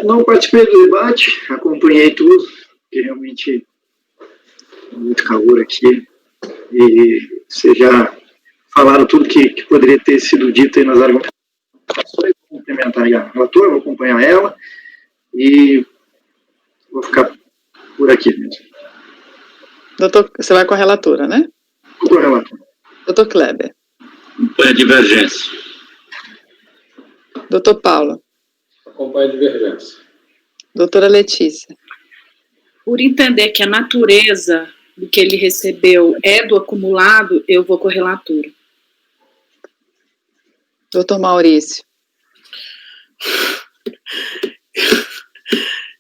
Speaker 1: Não participei do debate, acompanhei tudo, porque realmente muito calor aqui. E vocês já falaram tudo que poderia ter sido dito aí nas argumentações. Vou complementar aí a relatora, vou acompanhar ela e vou ficar por aqui mesmo.
Speaker 2: Doutor, você vai com a relatora, né?
Speaker 1: Vou com a relatora.
Speaker 2: Doutor Kleber.
Speaker 8: Acompanha a divergência.
Speaker 2: Doutor Paulo.
Speaker 6: Acompanha a divergência.
Speaker 2: Doutora Letícia.
Speaker 4: Por entender que a natureza do que ele recebeu é do acumulado, eu vou com a relatora.
Speaker 2: Doutor Maurício.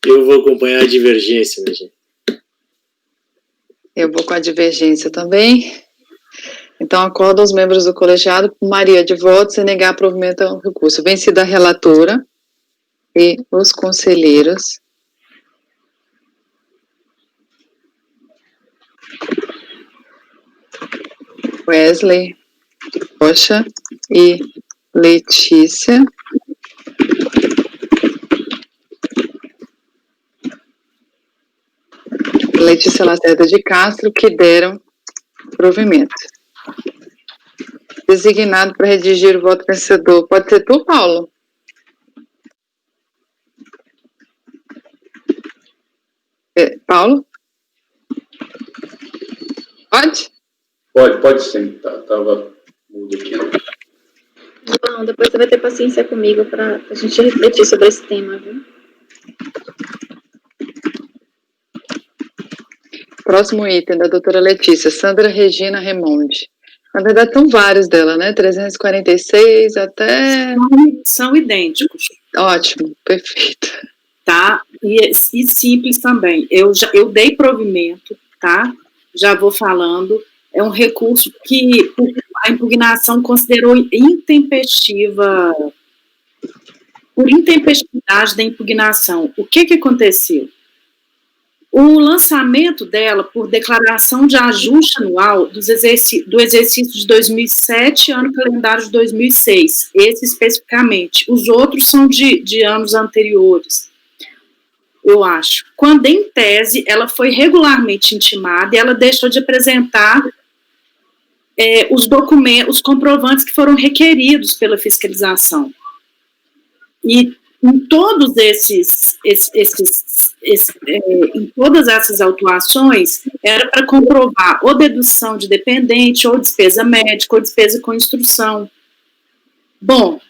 Speaker 9: Eu vou acompanhar a divergência, minha gente.
Speaker 2: Eu vou com a divergência também. Então, acordo aos membros do colegiado por maioria de votos e negar provimento ao recurso. Vencida a relatora e os conselheiros. Wesley, Rocha e Letícia. Letícia Lacerda de Castro, que deram provimento. Designado para redigir o voto vencedor. Pode ser tu, Paulo? Paulo? Pode?
Speaker 6: Pode sim, estava mudo aqui.
Speaker 3: Não, depois você vai ter paciência comigo para a gente refletir sobre esse tema, viu?
Speaker 2: Próximo item da doutora Letícia, Sandra Regina Remonde. Na verdade, são vários dela, né? 346 até...
Speaker 4: São idênticos.
Speaker 2: Ótimo, perfeito.
Speaker 4: Tá? E simples também. Eu dei provimento, tá? Já vou falando. É um recurso que a impugnação considerou intempestiva, por intempestividade da impugnação. O que aconteceu? O lançamento dela por declaração de ajuste anual do exercício de 2007, ano calendário de 2006, esse especificamente. Os outros são de anos anteriores, eu acho. Quando, em tese, ela foi regularmente intimada e ela deixou de apresentar os documentos, os comprovantes que foram requeridos pela fiscalização. E em todos em todas essas autuações, era para comprovar ou dedução de dependente, ou despesa médica, ou despesa com instrução. Bom,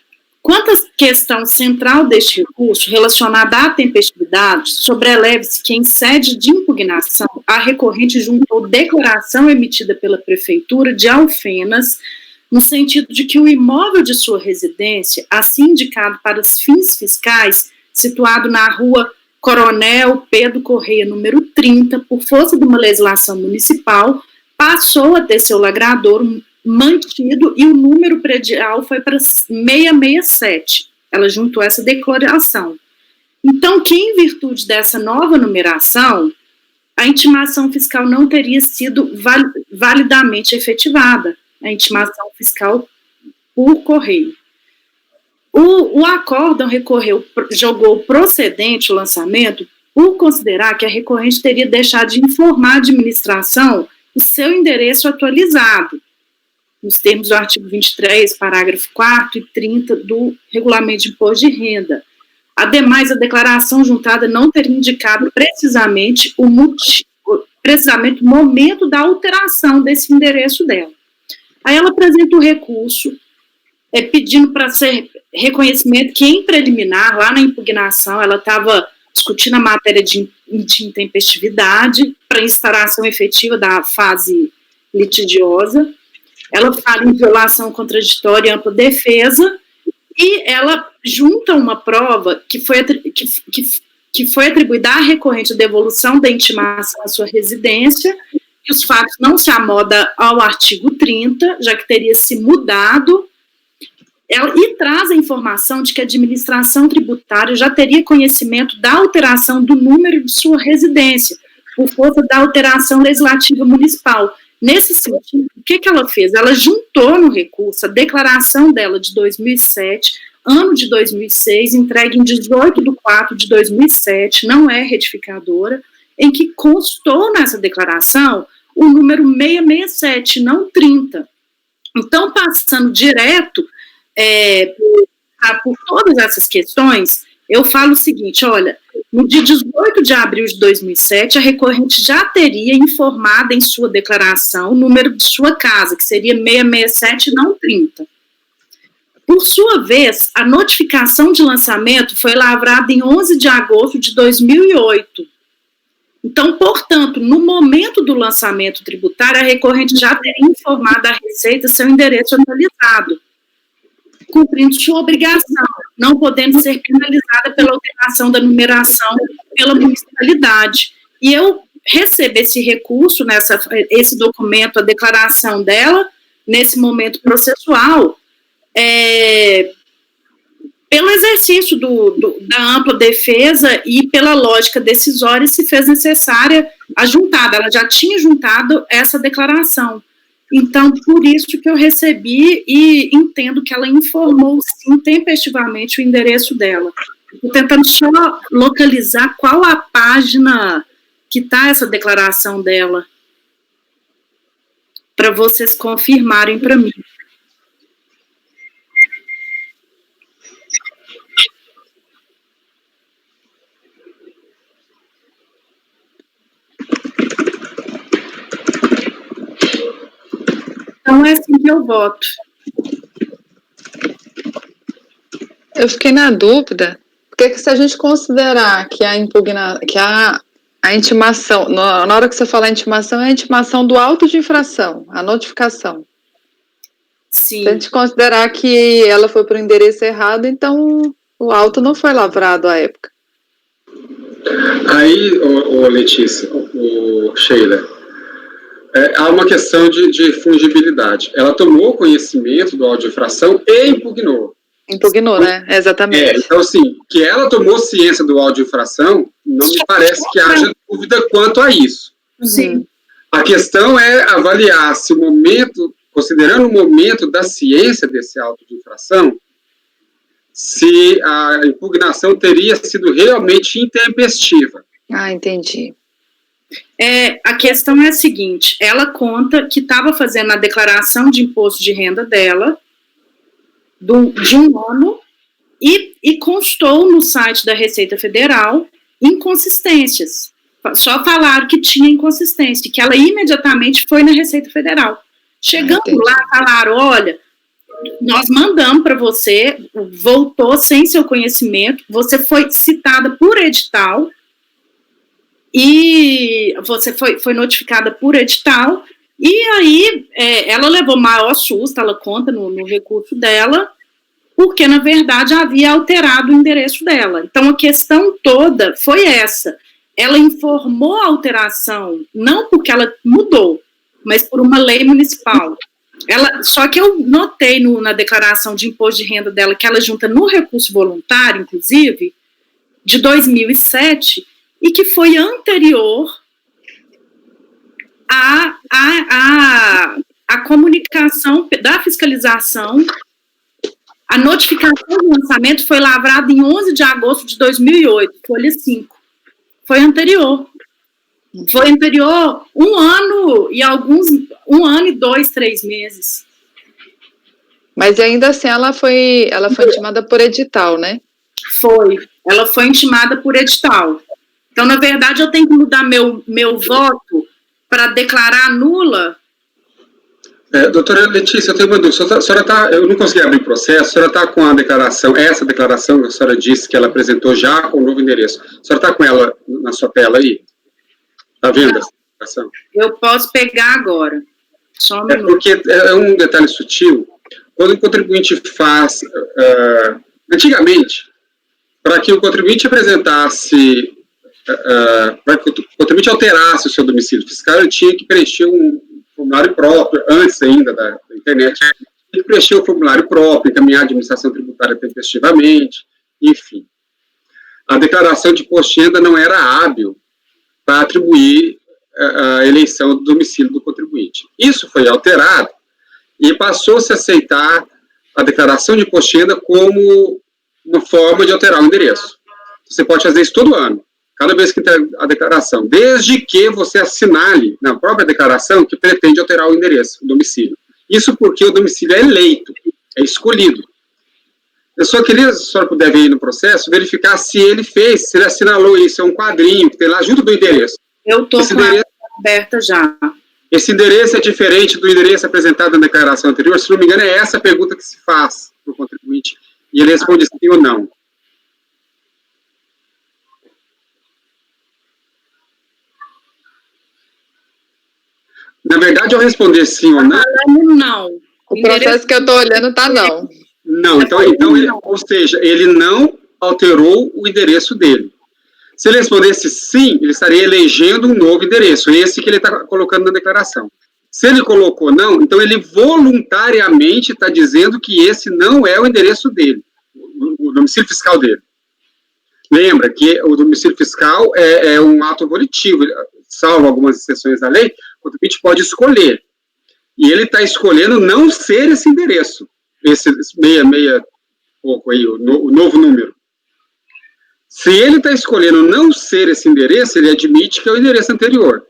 Speaker 4: quanto à questão central deste recurso, relacionada à tempestividade, sobreleve-se que, em sede de impugnação, a recorrente juntou declaração emitida pela Prefeitura de Alfenas, no sentido de que o imóvel de sua residência, assim indicado para os fins fiscais, situado na rua Coronel Pedro Correia, número 30, por força de uma legislação municipal, passou a ter seu lagrador mantido e o número predial foi para 667. Ela juntou essa declaração. Então, que em virtude dessa nova numeração, a intimação fiscal não teria sido validamente efetivada, a intimação fiscal por correio. O acórdão jogou procedente o lançamento por considerar que a recorrente teria deixado de informar a administração o seu endereço atualizado, nos termos do artigo 23, parágrafo 4º e 30 do Regulamento de Imposto de Renda. Ademais, a declaração juntada não teria indicado precisamente o momento da alteração desse endereço dela. Aí ela apresenta o recurso, pedindo para ser reconhecimento que, em preliminar, lá na impugnação, ela estava discutindo a matéria de intempestividade para instauração efetiva da fase litigiosa. Ela fala em violação contraditória e ampla defesa, e ela junta uma prova que foi atribuída à recorrente a devolução da intimação à sua residência, que os fatos não se amodam ao artigo 30, já que teria se mudado, e traz a informação de que a administração tributária já teria conhecimento da alteração do número de sua residência, por força da alteração legislativa municipal. Nesse sentido, o que ela fez? Ela juntou no recurso a declaração dela de 2007, ano de 2006, entregue em 18/4/2007, não é retificadora, em que constou nessa declaração o número 667, não 30. Então, passando direto por todas essas questões, eu falo o seguinte, olha, no dia 18 de abril de 2007, a recorrente já teria informado em sua declaração o número de sua casa, que seria 667, não 30. Por sua vez, a notificação de lançamento foi lavrada em 11 de agosto de 2008. Então, portanto, no momento do lançamento tributário, a recorrente já teria informado a Receita seu endereço atualizado, cumprindo sua obrigação, não podendo ser penalizada pela alteração da numeração pela municipalidade. E eu recebo esse recurso, esse documento, a declaração dela, nesse momento processual, pelo exercício da ampla defesa e pela lógica decisória, se fez necessária a juntada. Ela já tinha juntado essa declaração. Então, por isso que eu recebi e entendo que ela informou, sim, tempestivamente o endereço dela. Estou tentando só localizar qual a página que está essa declaração dela, para vocês confirmarem para mim. Então, é assim que eu voto.
Speaker 2: Eu fiquei na dúvida, porque se a gente considerar que a intimação, na hora que você fala intimação, é a intimação do auto de infração, a notificação.
Speaker 4: Sim.
Speaker 2: Se a gente considerar que ela foi para o endereço errado, então o auto não foi lavrado à época.
Speaker 5: Aí, Letícia, Sheila, há uma questão de fungibilidade. Ela tomou conhecimento do auto de infração e impugnou.
Speaker 2: Impugnou, né? Exatamente.
Speaker 5: Então, assim, que ela tomou ciência do auto de infração, não me parece que haja dúvida quanto a isso.
Speaker 4: Sim.
Speaker 5: A questão é avaliar se o momento, considerando o momento da ciência desse auto de infração, se a impugnação teria sido realmente intempestiva.
Speaker 2: Ah, entendi.
Speaker 4: A questão é a seguinte, ela conta que estava fazendo a declaração de imposto de renda dela de um ano e constou no site da Receita Federal inconsistências. Só falaram que tinha inconsistência, que ela imediatamente foi na Receita Federal. Chegando lá, falaram, olha, nós mandamos para você, voltou sem seu conhecimento, você foi citada por edital, e você foi notificada por edital, e aí ela levou maior susto, ela conta no recurso dela, porque, na verdade, havia alterado o endereço dela. Então, a questão toda foi essa. Ela informou a alteração, não porque ela mudou, mas por uma lei municipal. Só que eu notei na declaração de imposto de renda dela, que ela junta no recurso voluntário, inclusive, de 2007, e que foi anterior à comunicação da fiscalização. A notificação do lançamento foi lavrada em 11 de agosto de 2008, folha 5. Foi anterior. Foi anterior 1 ano e 2, 3 meses.
Speaker 2: Mas ainda assim ela foi intimada por edital, né?
Speaker 4: Foi. Ela foi intimada por edital. Então, na verdade, eu tenho que mudar meu voto para declarar nula.
Speaker 5: Doutora Letícia, eu tenho uma dúvida. Eu não consegui abrir o processo, a senhora está com a declaração, essa declaração que a senhora disse que ela apresentou já com o novo endereço. A senhora está com ela na sua tela aí? Está vendo essa declaração?
Speaker 4: Eu posso pegar agora. Só um minuto.
Speaker 5: Porque é um detalhe sutil. Quando o contribuinte faz... antigamente, para que o contribuinte apresentasse... para que o contribuinte alterasse o seu domicílio fiscal, ele tinha que preencher um formulário próprio, antes ainda da internet, tinha que preencher o formulário próprio, encaminhar a administração tributária tempestivamente, enfim. A declaração de imposto de renda não era hábil para atribuir a eleição do domicílio do contribuinte. Isso foi alterado e passou-se a aceitar a declaração de imposto de renda como uma forma de alterar o endereço. Você pode fazer isso todo ano. cada vez que entrega a declaração, desde que você assinale na própria declaração que pretende alterar o endereço, o domicílio. Isso porque o domicílio é eleito, é escolhido. Eu só queria, se a senhora puder ver aí no processo, verificar se ele fez, se ele assinalou isso, é um quadrinho que tem lá junto do endereço.
Speaker 4: Eu estou com a aberta já.
Speaker 5: Esse endereço é diferente do endereço apresentado na declaração anterior? Se não me engano, é essa a pergunta que se faz para o contribuinte, e ele responde sim ou não. Na verdade, ao responder sim ou não...
Speaker 4: Não.
Speaker 2: O processo que eu estou olhando está não.
Speaker 5: Não, então ele, ou seja, ele não alterou o endereço dele. Se ele respondesse sim, ele estaria elegendo um novo endereço, esse que ele está colocando na declaração. Se ele colocou não, então ele voluntariamente está dizendo que esse não é o endereço dele, o domicílio fiscal dele. Lembra que o domicílio fiscal é um ato volitivo, salvo algumas exceções da lei, o contribuinte pode escolher. E ele está escolhendo não ser esse endereço, esse 66 pouco aí, o novo número. Se ele está escolhendo não ser esse endereço, ele admite que é o endereço anterior.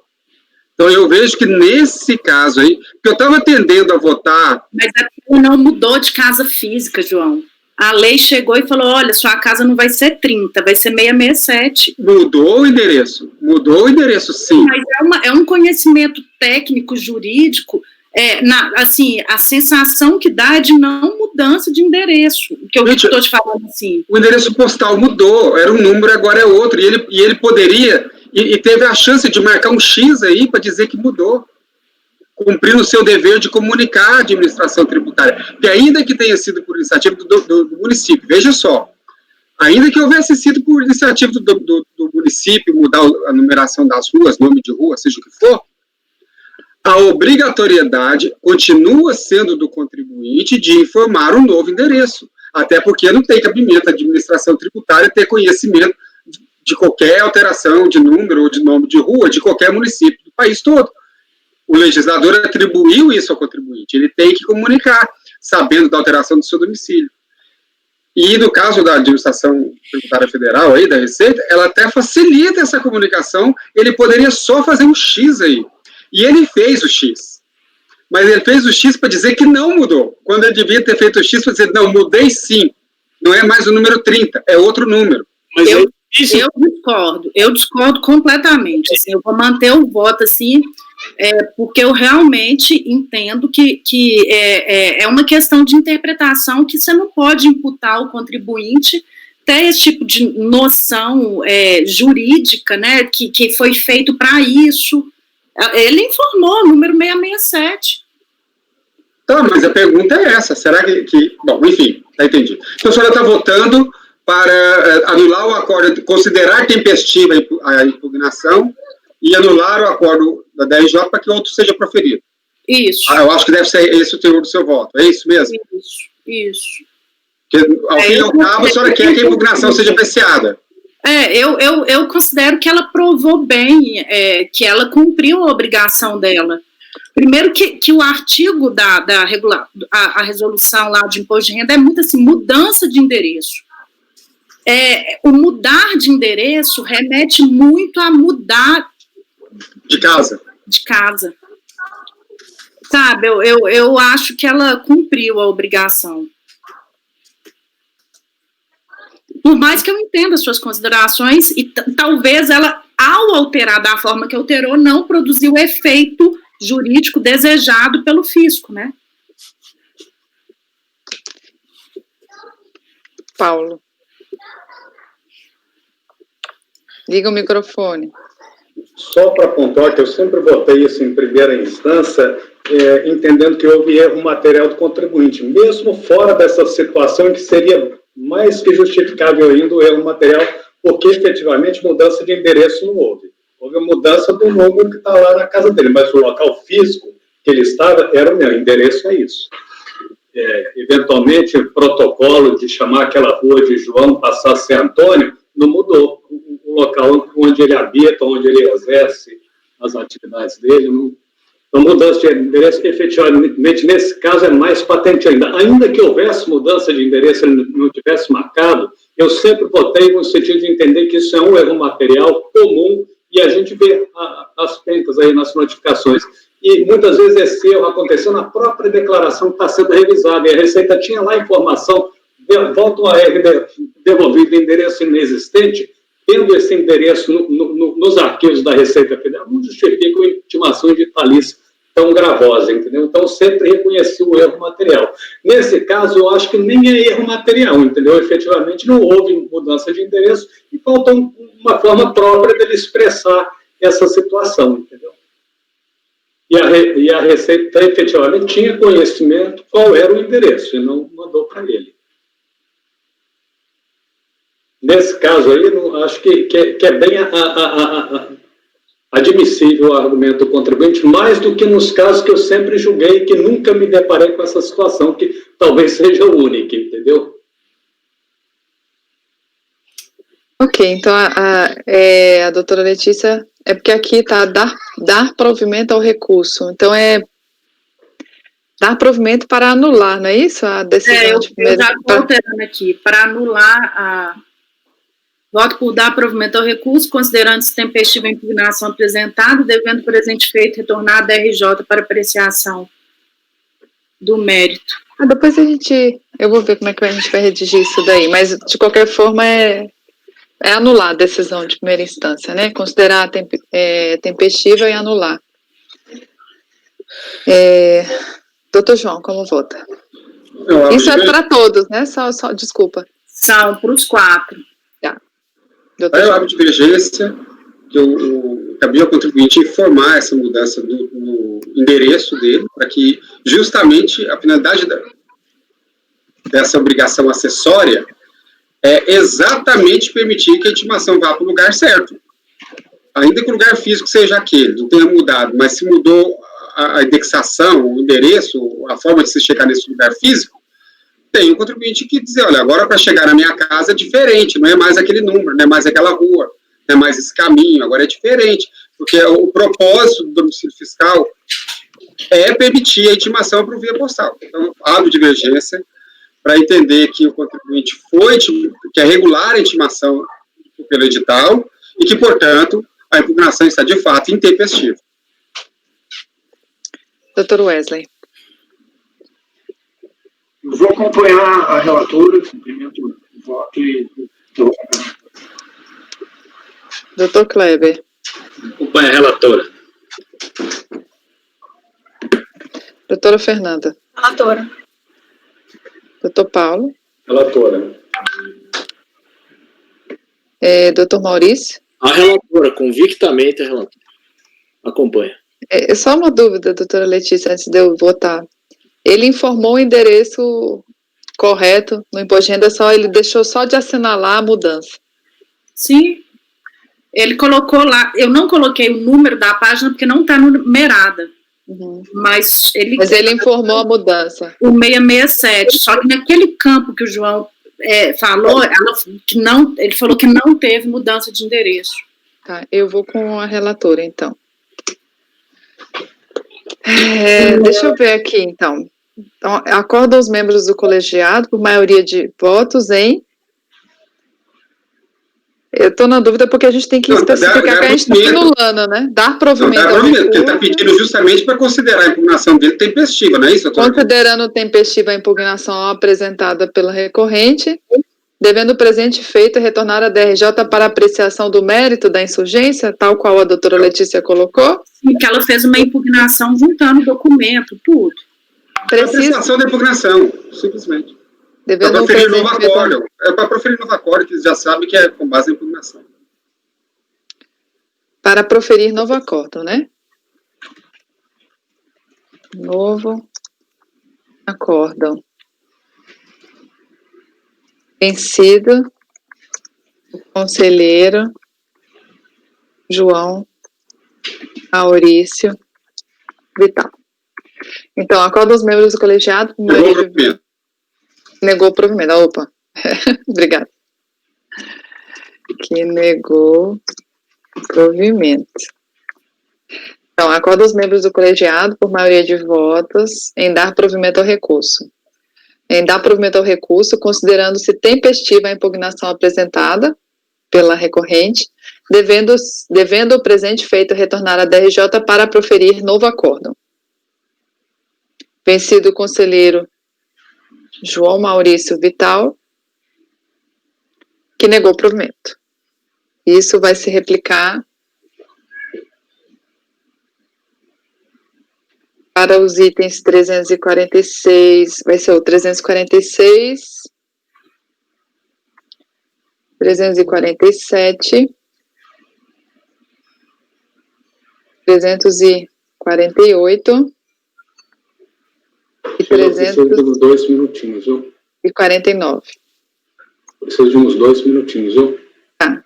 Speaker 5: Então, eu vejo que nesse caso aí, que eu estava tendendo a votar...
Speaker 4: Mas a lei não mudou de casa física, João. A lei chegou e falou, olha, sua casa não vai ser 30, vai ser 667.
Speaker 5: Mudou o endereço, sim.
Speaker 4: Mas é um conhecimento técnico, jurídico, assim, a sensação que dá é de não mudança de endereço, que eu estou te falando assim.
Speaker 5: O endereço postal mudou, era um número, agora é outro, e ele poderia, e teve a chance de marcar um X aí para dizer que mudou, cumprindo o seu dever de comunicar à administração tributária, que ainda que tenha sido por iniciativa do município, veja só, ainda que houvesse sido por iniciativa do município, mudar a numeração das ruas, nome de rua, seja o que for, a obrigatoriedade continua sendo do contribuinte de informar um novo endereço, até porque não tem cabimento a administração tributária ter conhecimento de qualquer alteração de número ou de nome de rua de qualquer município do país todo. O legislador atribuiu isso ao contribuinte, ele tem que comunicar, sabendo da alteração do seu domicílio. E no caso da administração tributária federal, aí, da Receita, ela até facilita essa comunicação, ele poderia só fazer um X aí. E ele fez o X. Mas ele fez o X para dizer que não mudou. Quando ele devia ter feito o X para dizer, não, mudei sim. Não é mais o número 30, é outro número.
Speaker 4: Mas eu discordo completamente. Assim, eu vou manter o voto assim, porque eu realmente entendo que é uma questão de interpretação que você não pode imputar ao contribuinte ter esse tipo de noção jurídica, né, que foi feito para isso. Ele informou o número 667.
Speaker 5: Tá, mas a pergunta é essa, será que bom, enfim, tá entendido. Então a senhora está votando para anular o acordo, considerar tempestiva a impugnação e anular o acordo da DRJ para que outro seja proferido.
Speaker 4: Isso.
Speaker 5: Eu acho que deve ser esse o teor do seu voto, é isso mesmo?
Speaker 4: Isso.
Speaker 5: Porque, ao fim e ao cabo, a senhora quer que a impugnação seja apreciada.
Speaker 4: Eu considero que ela provou bem, que ela cumpriu a obrigação dela. Primeiro que o artigo a resolução lá de imposto de renda é muito assim, mudança de endereço. O mudar de endereço remete muito a mudar...
Speaker 5: De casa.
Speaker 4: De casa. Sabe, eu acho que ela cumpriu a obrigação. Por mais que eu entenda as suas considerações, e talvez ela, ao alterar da forma que alterou, não produziu o efeito jurídico desejado pelo fisco, né?
Speaker 2: Paulo. Liga o microfone.
Speaker 6: Só para pontuar que eu sempre botei isso em primeira instância, entendendo que houve erro material do contribuinte, mesmo fora dessa situação que seria mais que justificável ainda o erro material, porque efetivamente mudança de endereço não houve. Houve a mudança do número que está lá na casa dele, mas o local físico que ele estava era o meu endereço, é isso. Eventualmente, o protocolo de chamar aquela rua de João, passar a ser Antônio, não mudou. O local onde ele habita, onde ele exerce as atividades dele, não. Então, mudança de endereço, efetivamente, nesse caso, é mais patente ainda. Ainda que houvesse mudança de endereço, ele não tivesse marcado, Eu sempre votei no sentido de entender que isso é um erro material comum e a gente vê as pencas aí nas notificações. E muitas vezes esse erro aconteceu na própria declaração que está sendo revisada, e a Receita tinha lá a informação, volta o AR devolvido endereço inexistente, tendo esse endereço nos arquivos da Receita Federal, não justifica uma intimação de falícia tão gravosa, entendeu? Então, sempre reconheci o erro material. Nesse caso, eu acho que nem é erro material, entendeu? Efetivamente, não houve mudança de endereço e falta uma forma própria dele expressar essa situação, entendeu? E a Receita, efetivamente, tinha conhecimento qual era o endereço e não mandou para ele. Nesse caso aí, eu acho que é bem admissível o argumento do contribuinte, mais do que nos casos que eu sempre julguei, que nunca me deparei com essa situação, que talvez seja única, entendeu?
Speaker 2: Ok, então a doutora Letícia, é porque aqui está dar provimento ao recurso, então é dar provimento para anular, não é isso? A decisão de primeiro...
Speaker 4: Eu já estou alterando aqui, para anular voto por dar provimento ao recurso, considerando-se tempestiva a impugnação apresentada, devendo o presente feito retornar à DRJ para apreciação do mérito.
Speaker 2: Depois eu vou ver como é que a gente vai redigir isso daí, mas de qualquer forma é anular a decisão de primeira instância, né? Considerar tempestiva e anular. Doutor João, como vota? Isso é para todos, né? Só desculpa.
Speaker 4: São para os 4.
Speaker 5: Aí eu abro divergência, que cabia ao contribuinte informar essa mudança no endereço dele, para que justamente a finalidade dessa obrigação acessória é exatamente permitir que a intimação vá para o lugar certo. Ainda que o lugar físico seja aquele, não tenha mudado, mas se mudou a indexação, o endereço, a forma de se chegar nesse lugar físico, tem um contribuinte que dizer, olha, agora para chegar na minha casa é diferente, não é mais aquele número, não é mais aquela rua, não é mais esse caminho, agora é diferente, porque o propósito do domicílio fiscal é permitir a intimação por via postal. Então, abro divergência para entender que o contribuinte que é regular a intimação pelo edital e que, portanto, a impugnação está de fato intempestiva.
Speaker 2: Doutor Wesley.
Speaker 1: Vou acompanhar a relatora, cumprimento o voto e...
Speaker 2: Doutor Kleber.
Speaker 8: Acompanha a relatora.
Speaker 2: Doutora Fernanda.
Speaker 3: Relatora.
Speaker 2: Doutor Paulo.
Speaker 6: Relatora.
Speaker 2: Doutor Maurício.
Speaker 9: A relatora, convictamente a relatora. Acompanha.
Speaker 2: Só uma dúvida, doutora Letícia, antes de eu votar. Ele informou o endereço correto no imposto de renda, ele deixou só de assinalar a mudança.
Speaker 4: Sim. Ele colocou lá, eu não coloquei o número da página porque não está numerada.
Speaker 2: Uhum.
Speaker 4: Mas ele
Speaker 2: informou a mudança.
Speaker 4: O 667, só que naquele campo que o João falou, ele falou que não teve mudança de endereço.
Speaker 2: Tá, eu vou com a relatora, então. Deixa eu ver aqui, então. Então, acordam os membros do colegiado por maioria de votos em... Eu estou na dúvida porque a gente tem que especificar que a gente está anulando, né? Dar provimento ao recurso.
Speaker 5: Porque ele está pedindo justamente para considerar a impugnação dele tempestiva, não é isso?
Speaker 2: Considerando tempestiva a impugnação apresentada pelo recorrente, devendo o presente feito retornar à DRJ para apreciação do mérito da insurgência, tal qual a doutora Letícia colocou.
Speaker 4: Sim, que ela fez uma impugnação juntando o documento, tudo.
Speaker 5: Apreciação da impugnação, simplesmente.
Speaker 2: Devendo
Speaker 5: para proferir novo acórdão. É para proferir novo acórdão, que eles já sabem que é com base na impugnação.
Speaker 2: Para proferir novo acórdão, né? Novo acórdão. Vencido o conselheiro João Maurício Vital. Então, acordo os membros do colegiado... Negou o provimento. Opa. Obrigada. Que negou provimento. Então, acordo os membros do colegiado, por maioria de votos, em dar provimento ao recurso. em dar provimento ao recurso, considerando-se tempestiva a impugnação apresentada pela recorrente, devendo o presente feito retornar à DRJ para proferir novo acórdão. Vencido o conselheiro João Maurício Vital, que negou o provimento. Isso vai se replicar para os itens 346, vai ser o 346, 347, 348 e
Speaker 6: Preciso de uns 2 minutinhos, viu?
Speaker 2: 349.
Speaker 6: Preciso de uns 2 minutinhos, viu?
Speaker 2: Tá.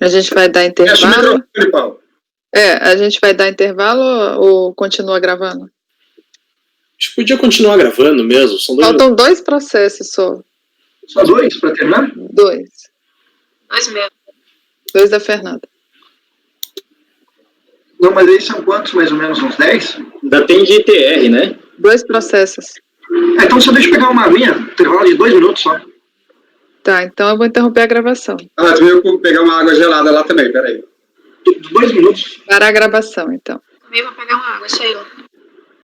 Speaker 2: A gente vai dar intervalo? A gente vai dar intervalo ou continua gravando?
Speaker 9: A gente podia continuar gravando mesmo.
Speaker 2: Faltam 2 processos só.
Speaker 1: Só 2 para terminar?
Speaker 2: 2.
Speaker 3: 2 mesmo.
Speaker 2: 2 da Fernanda.
Speaker 1: Não, mas aí são quantos, mais ou menos, uns 10?
Speaker 8: Ainda tem de ITR, né?
Speaker 2: 2 processos.
Speaker 1: Então só deixa eu pegar uma aguinha, intervalo de 2 minutos só.
Speaker 2: Tá, então eu vou interromper a gravação.
Speaker 5: Também eu vou pegar uma água gelada lá também, peraí.
Speaker 1: 2 minutos.
Speaker 2: Para a gravação, então.
Speaker 3: Também vou pegar uma água, Sheila.